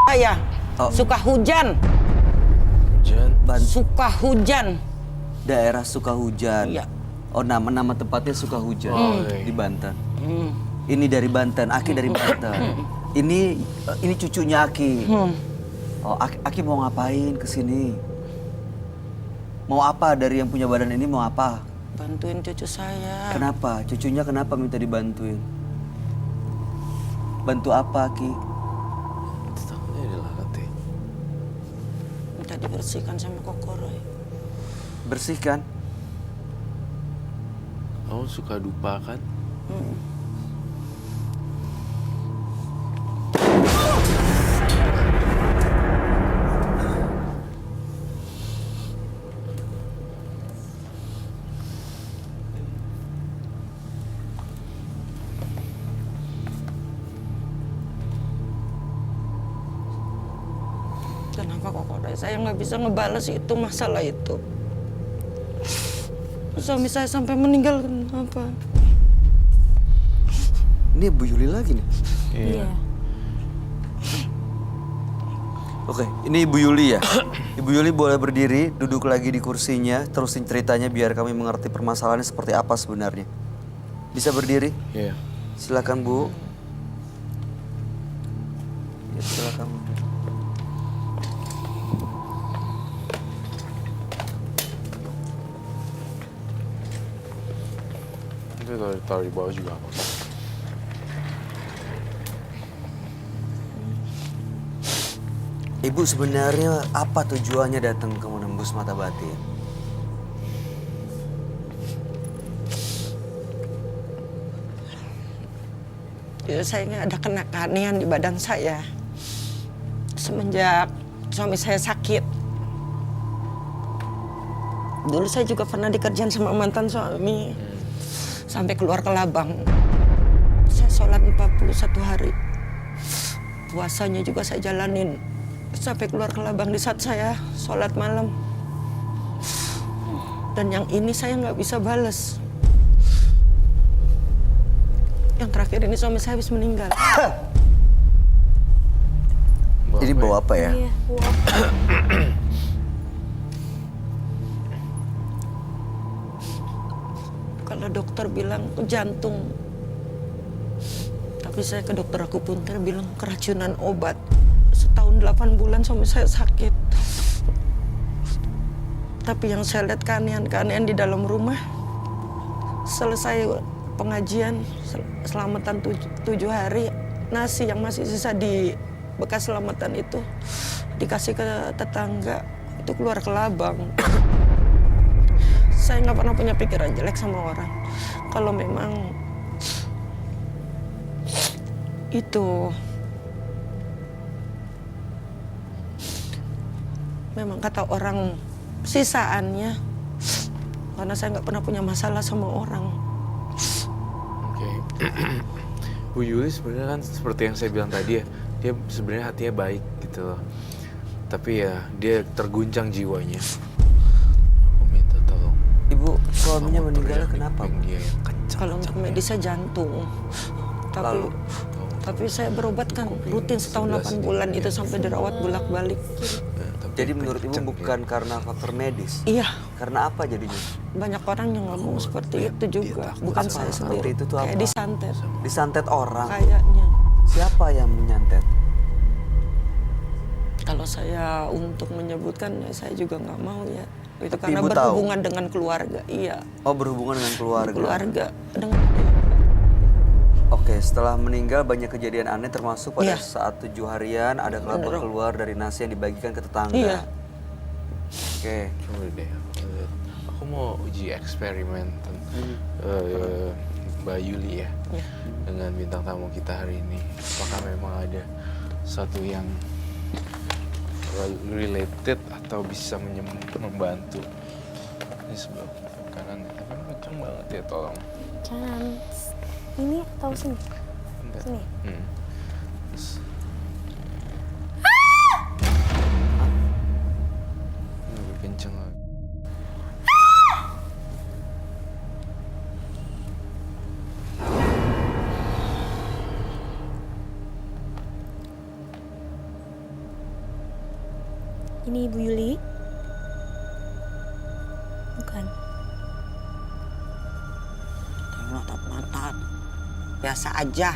saya. Oh. Suka hujan. Hujan. Suka hujan. Daerah Sukahujan. Iya. Oh, nama tempatnya Sukahujan di Banten. Hmm. Ini dari Banten, Aki dari Banten. Ini cucunya Aki. Oh, Aki mau ngapain kesini? Mau apa dari yang punya badan ini, mau apa? Bantuin cucu saya. Kenapa? Cucunya kenapa minta dibantuin? Bantu apa, Aki? Takutnya adalah katanya. Minta dibersihkan sama Kokoroy. Bersihkan. Kamu suka dupa kan? Kenapa Kokoroy saya nggak bisa ngebales itu masalah itu? Suami saya sampai meninggal kenapa? Ini Bu Yuli lagi nih. Iya. Oke, ini Ibu Yuli ya. Ibu Yuli boleh berdiri, duduk lagi di kursinya, terusin ceritanya biar kami mengerti permasalahannya seperti apa sebenarnya. Bisa berdiri? Iya. Silakan Bu. Ya, silakan. Itu taruh di bawah juga apa? Ibu sebenarnya apa tujuannya datang ke menembus mata batin? Ya, saya ini ada kena keanehan di badan saya. Semenjak suami saya sakit. Dulu saya juga pernah dikerjain sama mantan suami. Sampai keluar ke Labang. Saya sholat 41 hari. Puasanya juga saya jalanin. Sampai keluar ke Labang di saat saya sholat malam. Dan yang ini saya nggak bisa bales. Yang terakhir ini suami saya habis meninggal. Ini bawa apa ya? Iya. Wow. Kalau dokter bilang jantung. Tapi saya ke dokter akupuntur bilang keracunan obat. Setahun 8 bulan suami saya sakit. Tapi yang saya lihat keanehan-keanehan di dalam rumah. Selesai pengajian, selamatan 7 hari, nasi yang masih sisa di bekas selamatan itu dikasih ke tetangga, itu keluar ke Labang. Saya nggak pernah punya pikiran jelek sama orang. Kalau memang itu memang kata orang sisaannya, karena saya nggak pernah punya masalah sama orang. Oke. Bu Yuli sebenarnya kan seperti yang saya bilang tadi ya, dia sebenarnya hatinya baik gitu loh. Tapi ya dia terguncang jiwanya. Aku minta tolong. Ibu suaminya Kamu meninggalnya teriak kenapa? kuping Bu? Dia yang kencang. Kalau untuk medisnya jantung, Lalu? tapi saya berobat kan rutin setahun 8 bulan itu sampai dirawat bolak-balik. Jadi menurut Ibu bukan karena faktor medis? Iya, Karena apa jadinya? banyak orang yang ngomong seperti itu juga, bukan Apa? saya Seperti sendiri. itu tuh Kayak apa? disantet, Disantet orang? kayaknya. Siapa yang menyantet? Kalau saya untuk menyebutkan, ya saya juga nggak mau ya. Itu Tapi karena Ibu tahu? berhubungan dengan keluarga, iya. Oh berhubungan dengan keluarga? Keluarga dengan Oke, setelah meninggal banyak kejadian aneh termasuk pada Iya. saat 7 harian ada kelapa Bener. keluar dari nasi yang dibagikan ke tetangga. Iya. Oke. Coba deh, aku mau uji eksperimen Mbak Yuli ya, dengan bintang tamu kita hari ini. Apakah memang ada satu yang related atau bisa membantu? Ini sebelah kanan, tapi ini kenceng banget ya, tolong. Jangan. Ini atau sini? Enggak. Sini. Terus. Ini lebih kenceng lagi. Ini Ibu Yuli. Bukan. Tatap mata. Biasa aja.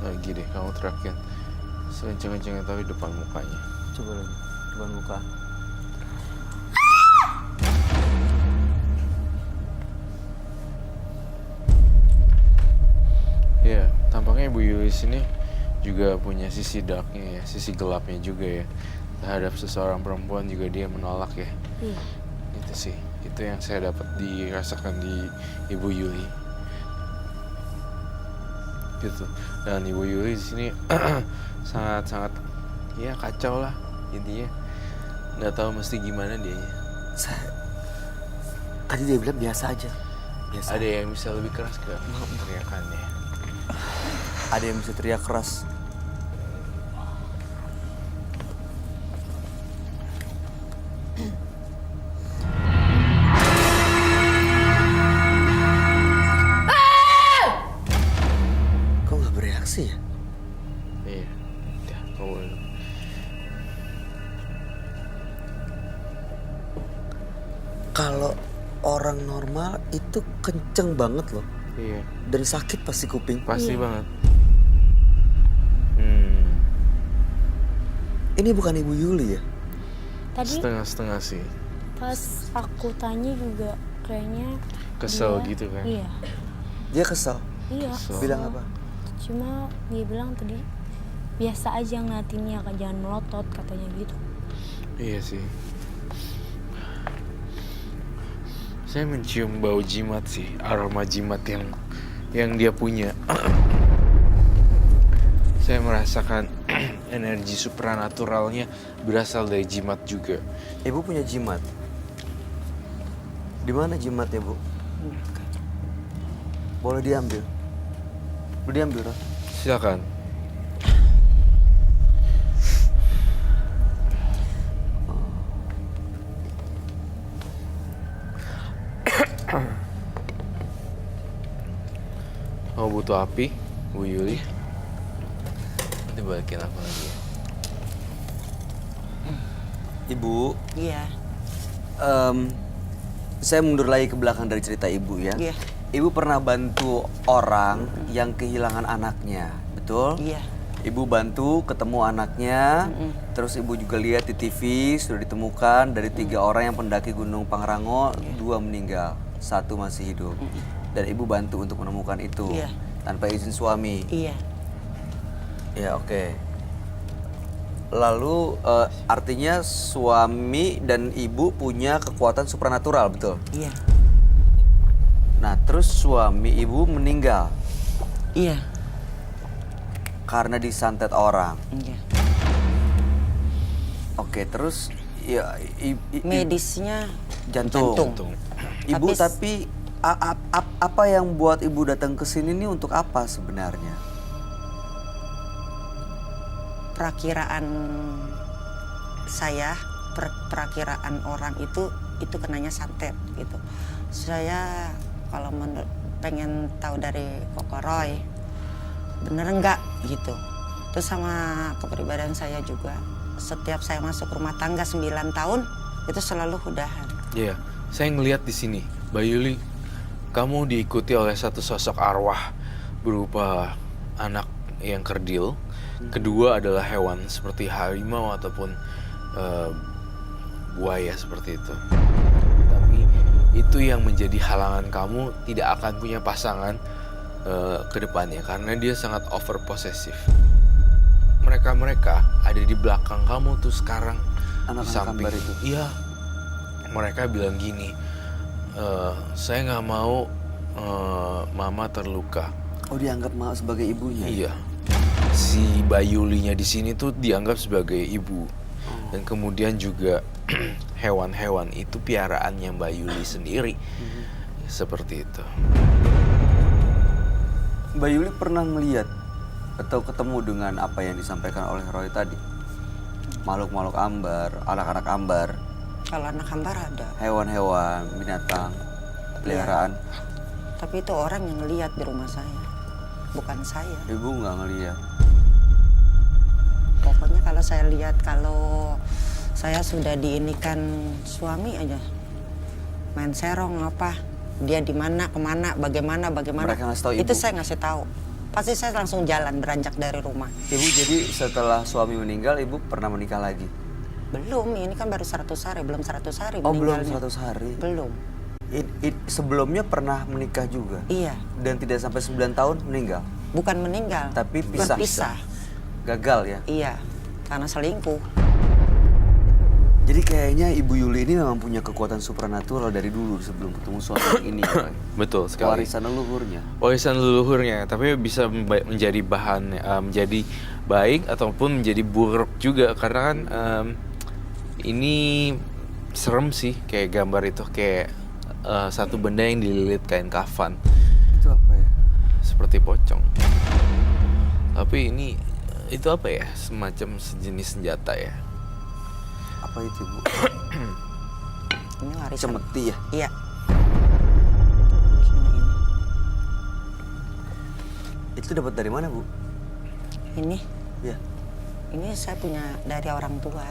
Lagi deh, kamu teriakin sekenceng-kencengnya tapi depan mukanya. Coba lagi. Depan muka. Iya, tampaknya Ibu Yulis ini juga punya sisi darknya ya, sisi gelapnya juga ya. Terhadap seseorang perempuan juga dia menolak ya. Iya. Itu sih, itu yang saya dapat dirasakan di Ibu Yuli. Gitu. Dan Ibu Yuli di sini sangat-sangat ya kacau lah intinya. Nggak tahu mesti gimana dianya. Tadi dia bilang biasa aja. Biasa. Ada yang bisa lebih keras ke teriakannya. Ada yang bisa teriak keras. Kok nggak bereaksi ya? Iya, udah kamu boleh. Kalau orang normal itu kenceng banget loh. Iya, Dan sakit pasti kuping. pasti Iya. banget. Ini bukan Ibu Yuli ya? Tadi Setengah-setengah sih. pas aku tanya juga kayaknya Kesel dia- gitu kan. Iya. Dia kesel. Iya. Kesel. Bilang apa? Cuma dia bilang tadi biasa aja ngeliatinnya, Kak, jangan melotot katanya gitu. Iya sih. Saya mencium bau jimat sih, aroma jimat yang dia punya. Saya merasakan energi supranaturalnya berasal dari jimat juga. Ibu punya jimat. Di mana jimatnya, Bu? Boleh diambil. Boleh diambil, Ron? Silakan. Mau butuh api, Bu Yuli? Nanti balikin aku lagi ya. Ibu, Iya. saya mundur lagi ke belakang dari cerita Ibu ya. Iya. Ibu pernah bantu orang yang kehilangan anaknya, betul? Iya. Ibu bantu ketemu anaknya, terus ibu juga lihat di TV sudah ditemukan dari 3 orang yang pendaki Gunung Pangrango, 2 meninggal, 1 masih hidup. Dan ibu bantu untuk menemukan itu Iya. tanpa izin suami. Iya. Ya oke. Lalu artinya suami dan ibu punya kekuatan supranatural, betul? Iya. Nah terus suami ibu meninggal Iya. karena disantet orang. Iya. Oke terus ya Medisnya jantung. Jantung. Ibu tapi apa yang buat ibu datang ke sini nih untuk apa sebenarnya? perakiraan saya, perakiraan orang itu kenanya santet gitu. Saya kalau pengen tahu dari Koko Roy, bener enggak gitu. Terus sama kepribadian saya juga, setiap saya masuk rumah tangga 9 tahun itu selalu udahan. Iya, saya ngelihat di sini, Mbak Yuli, kamu diikuti oleh satu sosok arwah berupa anak yang kerdil. Kedua adalah hewan seperti harimau ataupun buaya seperti itu. Tapi itu yang menjadi halangan kamu tidak akan punya pasangan ke depannya karena dia sangat over possessive. Mereka ada di belakang kamu tuh sekarang. Anak-anak Di samping kembar itu? Iya. Mereka bilang gini, saya nggak mau mama terluka. Oh, dianggap sebagai ibunya? Iya. Si Bayulinya di sini tuh dianggap sebagai ibu. Dan kemudian juga hewan-hewan itu piaraannya Mbak Yuli sendiri. Seperti itu. Mbak Yuli pernah melihat atau ketemu dengan apa yang disampaikan oleh Roy tadi? Makhluk-makhluk ambar, anak-anak ambar, Kalau anak hambar ada. hewan-hewan, binatang, peliharaan. Tapi itu orang yang lihat di rumah saya, bukan saya. Ibu nggak ngelihat. Pokoknya kalau saya lihat, kalau saya sudah diinikan suami aja, main serong apa, dia di mana, kemana, bagaimana. Mereka ngasih tahu ibu? Itu saya ngasih tahu. Pasti saya langsung jalan beranjak dari rumah. Ibu jadi setelah suami meninggal, ibu pernah menikah lagi? Belum, ini kan baru 100 hari, belum 100 hari Oh, belum meninggalnya. 100 hari. Belum. Sebelumnya pernah menikah juga? Iya, Dan tidak sampai 9 tahun meninggal? bukan meninggal. Tapi Bukan pisah. pisah. Gagal ya? Iya, karena selingkuh. Jadi kayaknya Ibu Yuli ini memang punya kekuatan supranatural dari dulu sebelum ketemu suami yang ini. Roy. Betul sekali. Warisan leluhurnya. Warisan leluhurnya, tapi bisa menjadi bahan, menjadi baik ataupun menjadi buruk juga karena kan ini serem sih kayak gambar itu kayak satu benda yang dililit kain kafan Itu apa ya? seperti pocong. Tapi ini itu apa ya? Semacam sejenis senjata ya. Apa itu, Bu? Ini warisan. Cemeti ya? Iya. Cuma ini. Itu dapat dari mana, Bu? Ini, Ya, ini saya punya dari orang tua.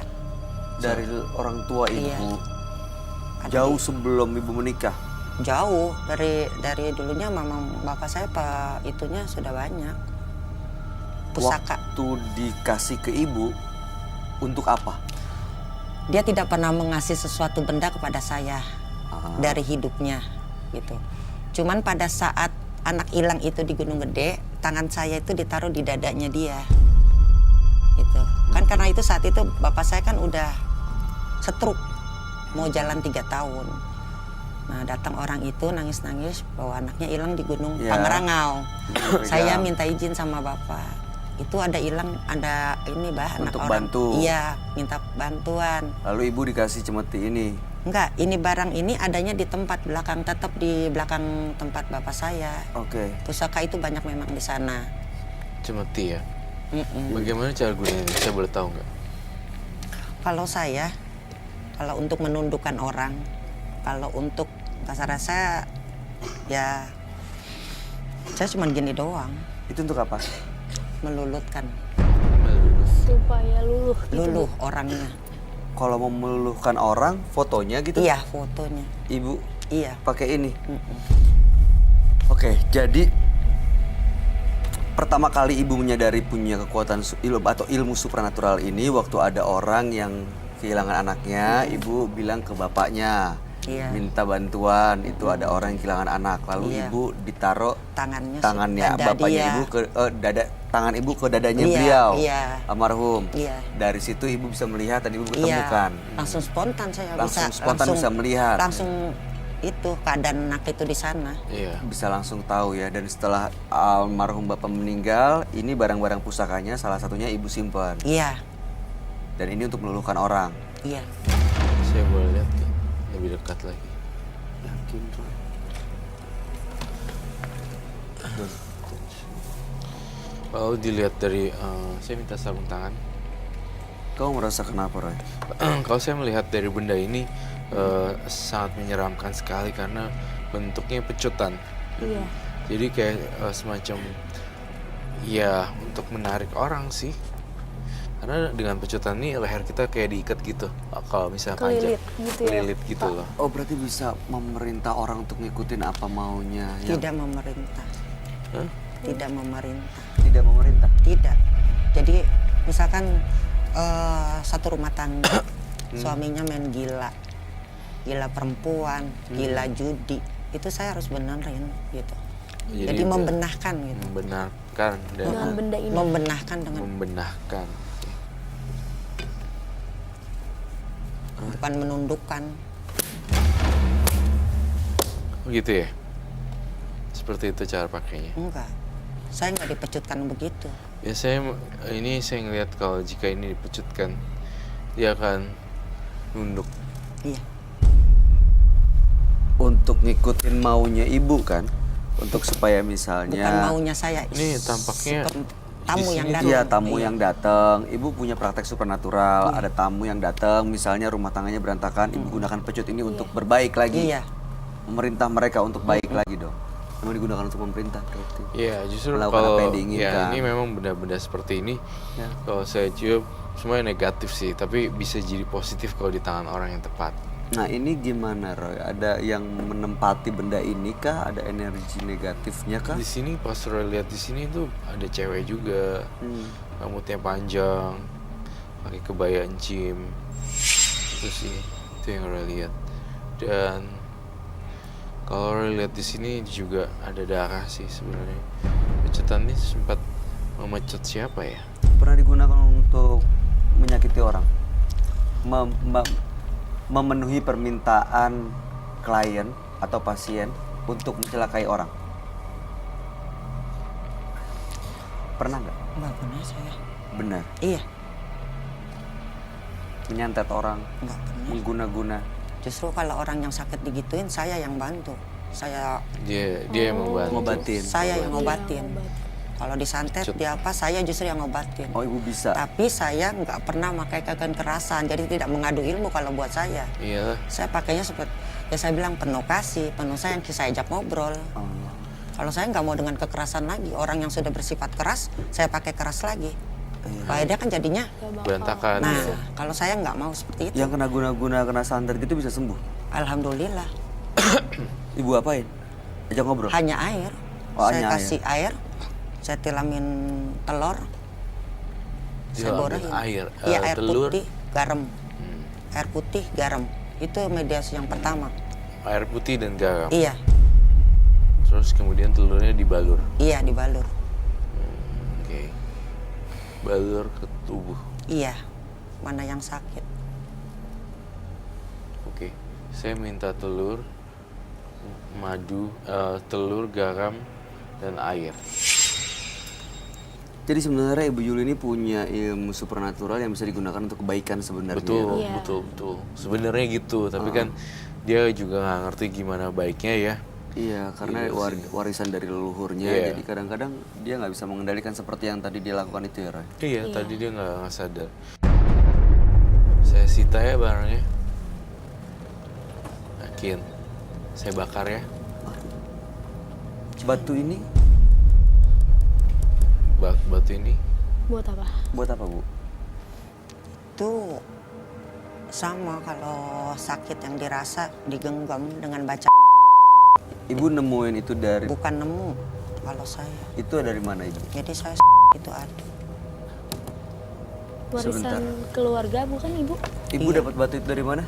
dari orang tua Ibu. Iya. Ada Jauh di- sebelum Ibu menikah. Jauh dari dulunya mama bapak saya itunya sudah banyak. Pusaka. Waktu dikasih ke Ibu, untuk apa? Dia tidak pernah mengasih sesuatu benda kepada saya Ah. dari hidupnya gitu. Cuman pada saat anak hilang itu di Gunung Gede, tangan saya itu ditaruh di dadanya dia. Gitu. Kan karena itu saat itu bapak saya kan udah stroke, mau jalan 3 tahun. Nah, datang orang itu nangis-nangis bahwa anaknya hilang di Gunung Ya. Pangrango. Pegang. Saya minta izin sama bapak. Itu ada hilang, ada ini bah anak Untuk orang. bantu. Iya, minta bantuan. Lalu Ibu dikasih cemeti ini. Enggak, ini barang ini adanya di tempat belakang, tetap di belakang tempat bapak saya. Oke. Pusaka itu banyak memang di sana. Cemeti ya. Mm-mm. Bagaimana cara gunanya? Saya boleh tahu nggak? Kalau saya, kalau untuk menundukkan orang, kalau untuk rasa-rasa ya saya cuma gini doang, Itu untuk apa? melulutkan, Supaya luluh gitu. luluh orangnya. Kalau mau meluluhkan orang, fotonya gitu? Iya, fotonya. Ibu Iya. pakai ini. Mm-mm. Oke, jadi pertama kali Ibu menyadari punya kekuatan ilmu supranatural ini waktu ada orang yang kehilangan anaknya, Ibu bilang ke bapaknya, Iya. minta bantuan, itu ada orang yang kehilangan anak. Lalu Iya. Ibu ditaruh Tangannya, tangannya dada bapaknya dia. Ibu ke tangan Ibu ke dadanya Iya, beliau, iya. almarhum. Iya. Dari situ Ibu bisa melihat dan Ibu Iya, ketemukan. langsung spontan saya Langsung spontan bisa melihat. Langsung itu keadaan anak itu di sana. Iya. Bisa langsung tahu ya. Dan setelah almarhum bapak meninggal, ini barang-barang pusakanya salah satunya Ibu simpan. Iya, Dan ini untuk meluluhkan orang. iya. Saya boleh lihat nggak? Lebih dekat lagi. Yakin, Roy? Kalau dilihat dari, saya minta sarung tangan. Kau merasa kenapa, Roy? Kalau saya melihat dari benda ini sangat menyeramkan sekali karena bentuknya pecutan. Iya. Jadi kayak semacam ya untuk menarik orang sih. Karena dengan pecutan ini leher kita kayak diikat gitu. Kalau misalnya panjang, Kelilit gitu ya, kelilit gitu Pak. loh. Oh, berarti bisa memerintah orang untuk ngikutin apa maunya. Tidak memerintah. Hah? Tidak memerintah. Tidak memerintah. Tidak. Jadi misalkan satu rumah tangga Suaminya main gila. Gila perempuan, gila judi. Itu saya harus benerin gitu. Jadi itu membenahkan gitu. membenarkan dan Dengan benda ini. Membenahkan dengan membenahkan. bukan menundukkan. Gitu ya? Seperti itu cara pakainya. Enggak. Saya nggak dipecutkan begitu. Ya saya ngelihat kalau jika ini dipecutkan, dia akan nunduk. Iya. Untuk ngikutin maunya ibu kan, untuk supaya misalnya Bukan maunya saya. Ini tampaknya tamu di yang sini datang. Iya, tamu Iya. yang datang. Ibu punya praktek supernatural. Ada tamu yang datang, misalnya rumah tangganya berantakan, ibu gunakan pecut ini untuk berbaik lagi. Iya. Memerintah mereka untuk baik lagi dong. Memang digunakan untuk memerintah berarti. Iya, justru Melakukan kalau apa yang diinginkan. ya ini memang benda-benda seperti ini, Ya. kalau saya cium semuanya negatif sih, tapi bisa jadi positif kalau di tangan orang yang tepat. Nah ini gimana Roy? Ada yang menempati benda ini kah? Ada energi negatifnya kah? Di sini pas Roy lihat di sini tuh ada cewek juga, rambutnya panjang, pakai kebaya encim, itu sih itu yang Roy lihat. Dan kalau Roy lihat di sini juga ada darah sih sebenarnya. Pecutan ini sempat memecut siapa ya? Pernah digunakan untuk menyakiti orang? Memenuhi permintaan klien atau pasien untuk mencelakai orang? Pernah nggak? Enggak pernah saya. Benar. Iya. Menyantet orang, Enggak pernah. mengguna-guna. Justru kalau orang yang sakit digituin, saya yang bantu. Saya Dia yang membantu. Ngobatin. saya yang Iya, ngobatin. Kalau disantet dia apa, saya justru yang ngobatin. Oh ibu bisa. Tapi saya nggak pernah pakai kekerasan, jadi tidak mengadu ilmu kalau buat saya. Iya. Saya pakainya seperti, ya saya bilang penuh kasih, penuh sayang, saya ajak ngobrol. Oh. Kalau saya nggak mau dengan kekerasan lagi, orang yang sudah bersifat keras, saya pakai keras lagi. Pak dia kan jadinya, Berantakan. nah ya. kalau saya nggak mau seperti itu. Yang kena guna-guna, kena santet gitu bisa sembuh? Alhamdulillah, Ibu apain? Ajak ngobrol? hanya air. Oh, Saya hanya kasih air, saya tilamin telur, saya Tilamin borahin. air, Iya, air telur. putih, garam. Air putih, garam. Itu mediasi yang pertama. Air putih dan garam. Iya, Terus kemudian telurnya dibalur. iya dibalur. Oke. Balur ke tubuh. Iya, mana yang sakit. Oke. Saya minta telur, madu, telur, garam, dan air. Jadi sebenarnya Ibu Yuli ini punya ilmu supernatural yang bisa digunakan untuk kebaikan sebenarnya. Betul, Iya. betul. Sebenarnya gitu, tapi kan dia juga nggak ngerti gimana baiknya ya. Iya, karena Iya sih. warisan dari leluhurnya. Iya. Jadi kadang-kadang dia nggak bisa mengendalikan seperti yang tadi dia lakukan itu ya, Roy. Iya, tadi dia nggak sadar. Saya sita ya barangnya. Yakin. Saya bakar ya. Batu ini Batu ini. Buat apa? buat apa, Bu? Itu sama kalau sakit yang dirasa digenggam dengan baca. Ibu nemuin itu dari Bukan nemu kalau saya. itu dari mana, Ibu? Jadi saya itu ada. Sebentar. Warisan keluarga bukan ibu? Ibu Iya. dapat batu itu dari mana?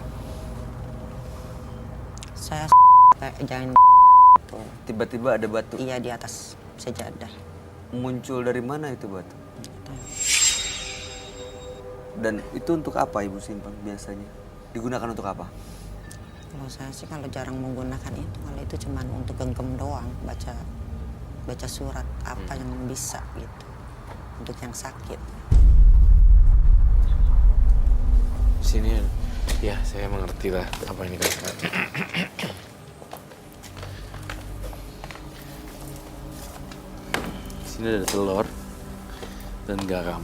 Saya kayak jangan Tiba-tiba ada batu. iya di atas sejadah. Muncul dari mana itu batu? Dan itu untuk apa Ibu simpan biasanya? Digunakan untuk apa? Kalau saya sih kalau jarang menggunakan itu, kalau itu cuma untuk genggam doang, baca surat apa yang bisa gitu untuk yang sakit. Di sini ya saya mengerti lah apa yang dikatakan. Di sini ada telur dan garam.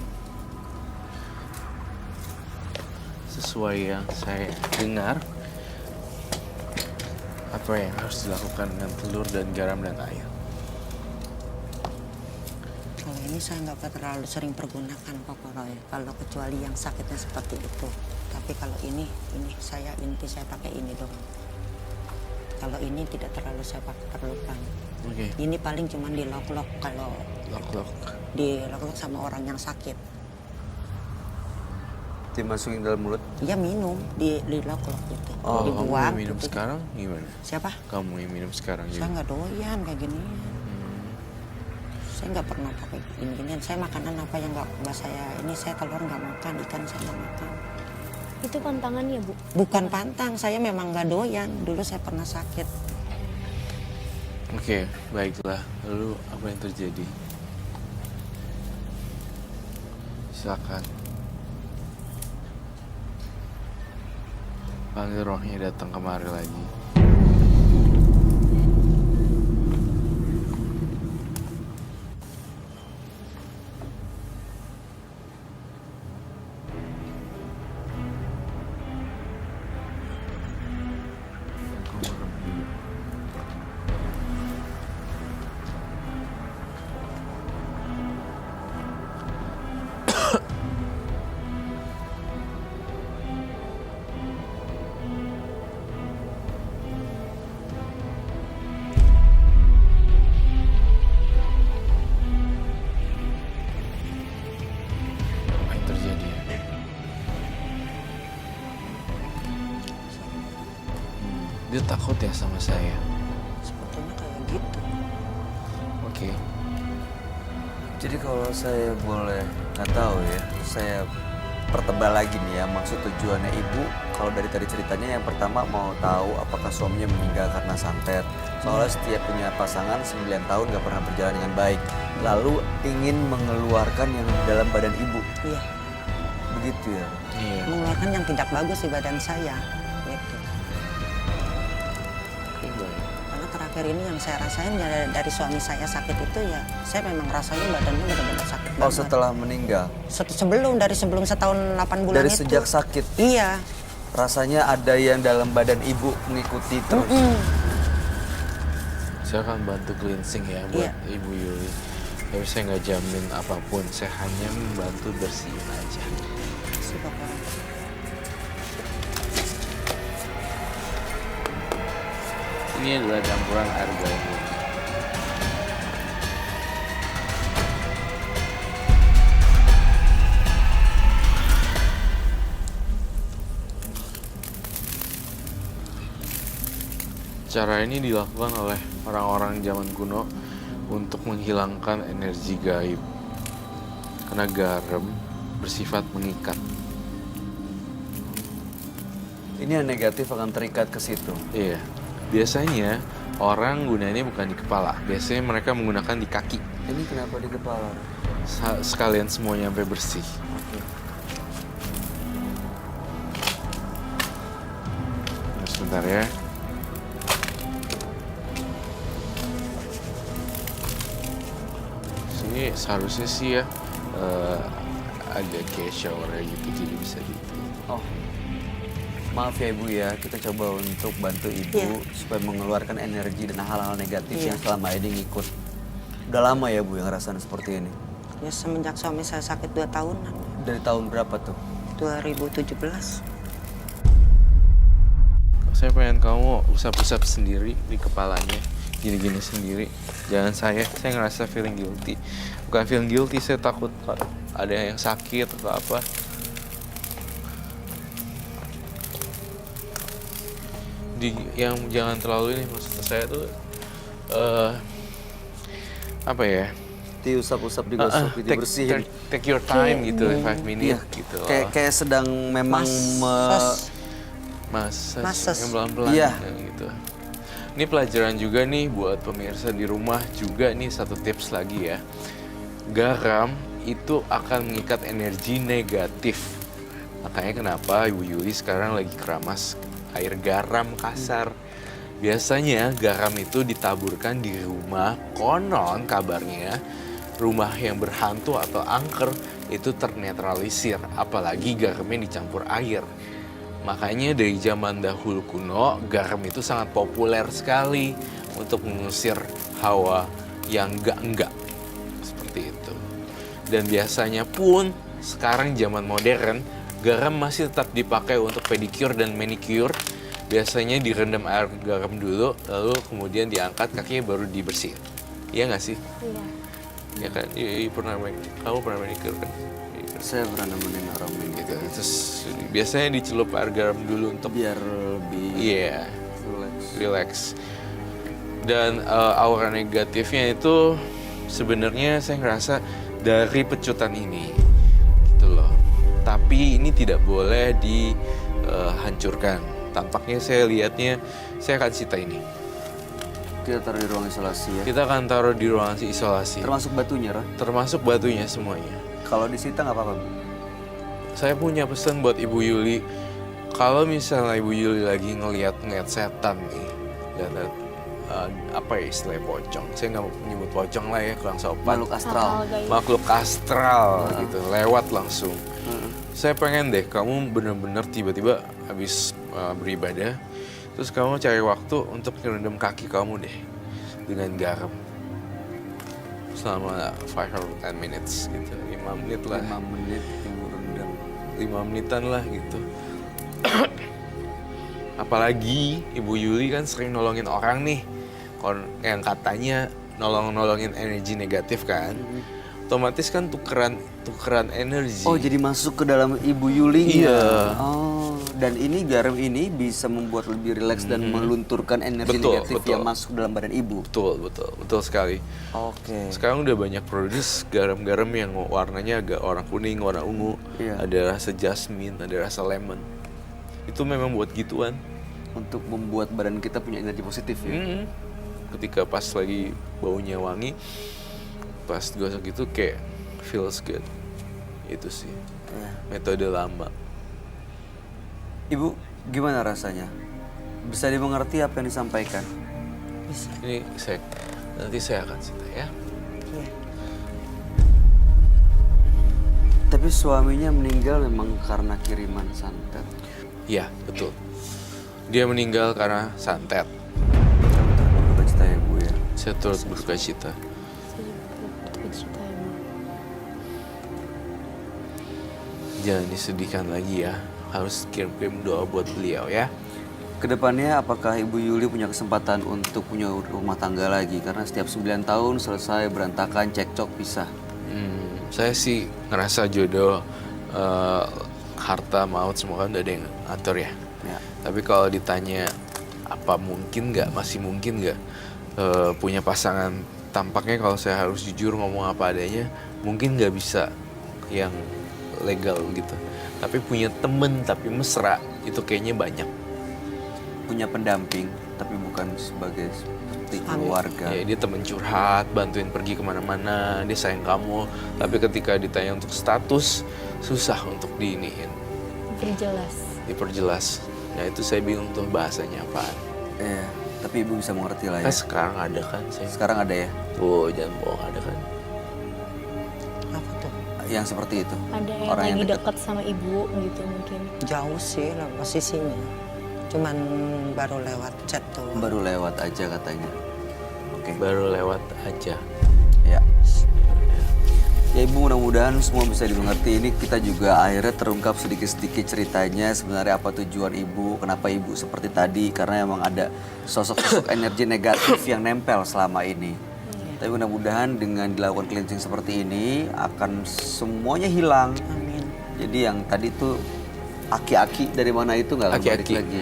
Sesuai yang saya dengar, apa yang harus dilakukan dengan telur dan garam dan air. Kalau ini saya nggak terlalu sering pergunakan pokoknya. Kalau kecuali yang sakitnya seperti itu. Tapi kalau ini saya inti saya pakai ini dong. Kalau ini tidak terlalu saya perlukan. Oke, Ini paling cuma di lock kalau lock. di lock sama orang yang sakit. dimasukin dalam mulut? Dia minum di lauk itu, Oh, kamu dibuang. yang minum gitu. sekarang gimana? Siapa? Kamu yang minum sekarang Saya juga? nggak doyan kayak gini. Saya nggak pernah pakai gini-ginian. Saya makanan apa yang nggak saya ini, saya telur nggak makan, ikan saya nggak makan. Itu pantangannya, Bu. Bukan pantang, saya memang nggak doyan. Dulu saya pernah sakit. Oke, baiklah. Lalu apa yang terjadi? Silakan. Panggil rohnya datang kemari lagi. Apa yang terjadi ya? Dia takut ya sama saya. Sepertinya kayak gitu. Oke. Jadi kalau saya boleh nggak tahu ya, saya pertebal lagi nih ya, maksud tujuannya ibu kalau dari tadi ceritanya yang pertama mau tahu apakah suaminya meninggal karena santet. Soalnya setiap punya pasangan 9 tahun nggak pernah berjalan dengan baik. Lalu ingin mengeluarkan yang di dalam badan ibu. Iya, Begitu ya. Iya. mengeluarkan yang tidak bagus di badan saya. Gitu. Oke, baik. Karena terakhir ini yang saya rasain ya dari suami saya sakit itu ya, saya memang rasanya badannya benar-benar sakit Oh, banget. setelah meninggal. Sebelum setahun 8 bulan Dari itu. sejak sakit Iya. rasanya ada yang dalam badan ibu mengikuti terus. Saya akan bantu cleansing ya buat Iya. Ibu Yuli. Tapi saya nggak jamin apapun. Saya hanya membantu bersihin aja. Si Bapak. Ini adalah campuran air garam. Cara ini dilakukan oleh orang-orang zaman kuno untuk menghilangkan energi gaib. Karena garam bersifat mengikat. Ini yang negatif akan terikat ke situ. Iya. Biasanya orang gunainnya bukan di kepala. Biasanya mereka menggunakan di kaki. Ini kenapa di kepala? Sekalian semuanya sampai bersih. Oke. Nah, sebentar ya. Sini seharusnya sih ya ada kayak shower gitu, jadi bisa di. Oh, maaf ya Ibu ya, kita coba untuk bantu Ibu Iya. supaya mengeluarkan energi dan hal-hal negatif Iya. yang selama ini ngikut. Udah lama ya Bu yang ngerasain seperti ini? Ya semenjak suami saya sakit 2 tahunan. Dari tahun berapa tuh? 2017. Saya pengen kamu usap-usap sendiri di kepalanya, gini-gini sendiri. Jangan saya ngerasa feeling guilty. Bukan feeling guilty, saya takut ada yang sakit atau apa. Yang jangan terlalu ini, maksud saya tuh apa ya? Diusap-usap, digosok, dibersihin. Take your time gitu, 5 minutes gitu. Kayak sedang memang Massage Massage. yang pelan-pelan Iya. gitu. Ini pelajaran juga nih buat pemirsa di rumah juga nih, satu tips lagi ya. Garam itu akan mengikat energi negatif. Makanya kenapa Ibu Yuli sekarang lagi keramas air garam kasar. Biasanya garam itu ditaburkan di rumah, konon kabarnya rumah yang berhantu atau angker itu ternetralisir, apalagi garamnya dicampur air. Makanya dari zaman dahulu kuno, garam itu sangat populer sekali untuk mengusir hawa yang enggak-enggak. Seperti itu. Dan biasanya pun, sekarang zaman modern, garam masih tetap dipakai untuk pedicure dan manicure. Biasanya direndam air garam dulu, lalu kemudian diangkat, kakinya baru dibersihin. Iya nggak sih? Iya. Ya kan? Kamu pernah manicure kan? Saya pernah nemenin orang Gitu. Terus Biasanya dicelup air garam dulu untuk Biar lebih iya, relax. relax. Dan aura negatifnya itu sebenarnya saya ngerasa dari pecutan ini, gitu loh. Tapi ini tidak boleh dihancurkan. Tampaknya saya lihatnya, saya akan sita ini. Kita taruh di ruang isolasi ya. Kita akan taruh di ruang isolasi. Termasuk batunya, Roy. Termasuk batunya semuanya. Kalau disita nggak apa-apa, Bu. Saya punya pesan buat Ibu Yuli. Kalau misalnya Ibu Yuli lagi ngelihat setan nih, lihat apa ya istilahnya pocong. Saya nggak mau menyebut pocong lah ya, kurang sopan. Makhluk astral. Makhluk astral gitu, lewat langsung. Saya pengen deh kamu bener-bener tiba-tiba habis beribadah, terus kamu cari waktu untuk ngerendam kaki kamu deh dengan garam selama 5 or 10 minutes gitu, 5 menit lah. 5 menit tunggu rendam. 5 menitan lah gitu. Apalagi Ibu Yuli kan sering nolongin orang nih, yang katanya nolongin energi negatif kan. Otomatis kan tukeran energi. Oh, jadi masuk ke dalam Ibu Yulinya. Iya. Oh, dan ini garam ini bisa membuat lebih rileks dan melunturkan energi Betul, negatif betul. yang masuk dalam badan Ibu. Betul sekali. Oke. Sekarang udah banyak produce garam-garam yang warnanya agak warna kuning, warna ungu. Iya. Ada rasa jasmine, ada rasa lemon. Itu memang buat gituan. Untuk membuat badan kita punya energi positif ya. Ketika pas lagi baunya wangi, pas gosok itu kayak feels good. Itu sih Iya. metode lama. Ibu, gimana rasanya? Bisa dimengerti apa yang disampaikan? Bisa. Ini nanti saya akan cerita ya. Iya. Tapi suaminya meninggal memang karena kiriman santet. Iya, betul. Dia meninggal karena santet. Berduka cita ya, Bu ya. Saya turut berduka cita. Cerita Ibu. Jangan disedihkan lagi ya. Harus kirim-kirim doa buat beliau ya. Kedepannya apakah Ibu Yuli punya kesempatan untuk punya rumah tangga lagi? Karena setiap 9 tahun selesai berantakan, cekcok, pisah. Saya sih ngerasa jodoh, harta, maut semua kan udah ada yang ngatur ya. Ya. Tapi kalau ditanya apa mungkin nggak, masih mungkin nggak punya pasangan? Tampaknya kalau saya harus jujur ngomong apa adanya, mungkin nggak bisa yang legal gitu. Tapi punya temen tapi mesra itu kayaknya banyak. Punya pendamping, tapi bukan sebagai seperti keluarga. Ya, dia temen curhat, bantuin pergi kemana-mana, dia sayang kamu. Tapi ketika ditanya untuk status, susah untuk diiniin, diperjelas. Nah itu saya bingung tuh bahasanya apaan. Iya, tapi Ibu bisa mengerti lah ya. Kan sekarang ada kan saya. Sekarang ada ya, Tuh jangan bohong, ada kan. Apa tuh? yang seperti itu. Ada yang Orang yang lagi deket. deket sama ibu gitu mungkin. Jauh sih lah posisinya. Cuman baru lewat chat tuh. Baru lewat aja katanya. Oke. Baru lewat aja. Ya. Ya Ibu, mudah-mudahan semua bisa dimengerti. Ini kita juga akhirnya terungkap sedikit-sedikit ceritanya sebenarnya apa tujuan Ibu, kenapa Ibu seperti tadi, karena emang ada sosok-sosok energi negatif yang nempel selama ini. Tapi mudah-mudahan dengan dilakukan cleansing seperti ini akan semuanya hilang. Amin. Jadi yang tadi tuh aki-aki dari mana itu nggak akan balik Aki-aki. lagi.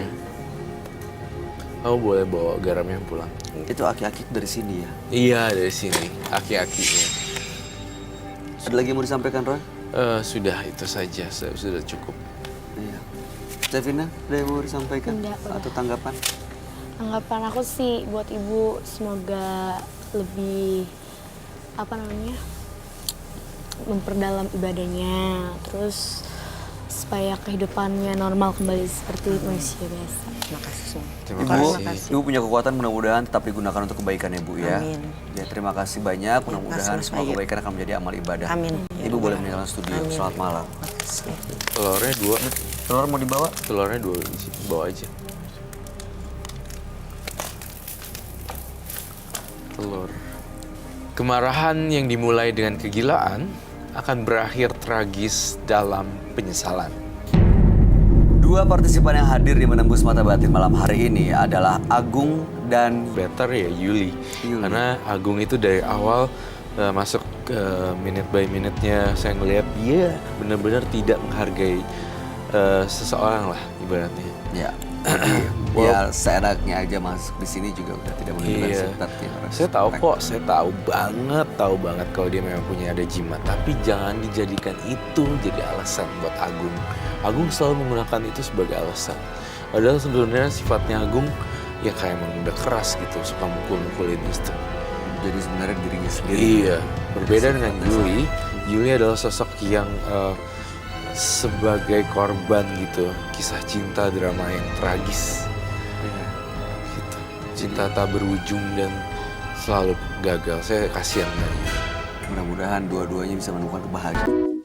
Kamu boleh bawa garamnya pulang. Itu aki-aki dari sini ya. Iya dari sini, aki-akinya. Ada lagi yang mau disampaikan, Roy? Sudah itu saja, sudah cukup. Iya. Devina, ada yang mau disampaikan? Enggak, udah. Atau tanggapan? Anggapan aku sih buat ibu semoga lebih memperdalam ibadahnya, terus supaya kehidupannya normal kembali seperti manusia biasa. Makasih semua. Terima Ibu, kasih. Ibu punya kekuatan, mudah-mudahan tetap digunakan untuk kebaikan ya Bu ya. Amin. Ya terima kasih banyak, mudah-mudahan kasih, semua Mas Bayu. kebaikan akan menjadi amal ibadah. Amin. Ibu boleh meninggalkan studio. Amin. Selamat malam. Makasih. Telurnya 2, Telur mau dibawa? telurnya 2 di sini, bawa aja. Telur. Kemarahan yang dimulai dengan kegilaan akan berakhir tragis dalam penyesalan. Dua partisipan yang hadir di Menembus Mata Batin malam hari ini adalah Agung dan Better ya Yuli. Yuli. Karena Agung itu dari awal masuk ke minute by minute-nya saya ngelihat dia benar-benar tidak menghargai seseorang lah ibaratnya. Ya. Ya seenaknya aja masuk di sini juga udah tidak menunjukkan Iya. sitat yang Saya tahu kok, saya tahu banget kalau dia memang punya ada jimat. Tapi jangan dijadikan itu jadi alasan buat Agung. Agung selalu menggunakan itu sebagai alasan. Padahal sebenarnya sifatnya Agung ya kayak emang udah keras gitu, suka mukul-mukulin istri. jadi sebenarnya dirinya sendiri. Iya, berbeda dengan Yuli. Yuli adalah sosok yang sebagai korban gitu, kisah cinta drama yang tragis. Gitu. Cinta tak berujung dan selalu gagal. Saya kasihan dengan dia. Mudah-mudahan dua-duanya bisa menemukan kebahagiaan.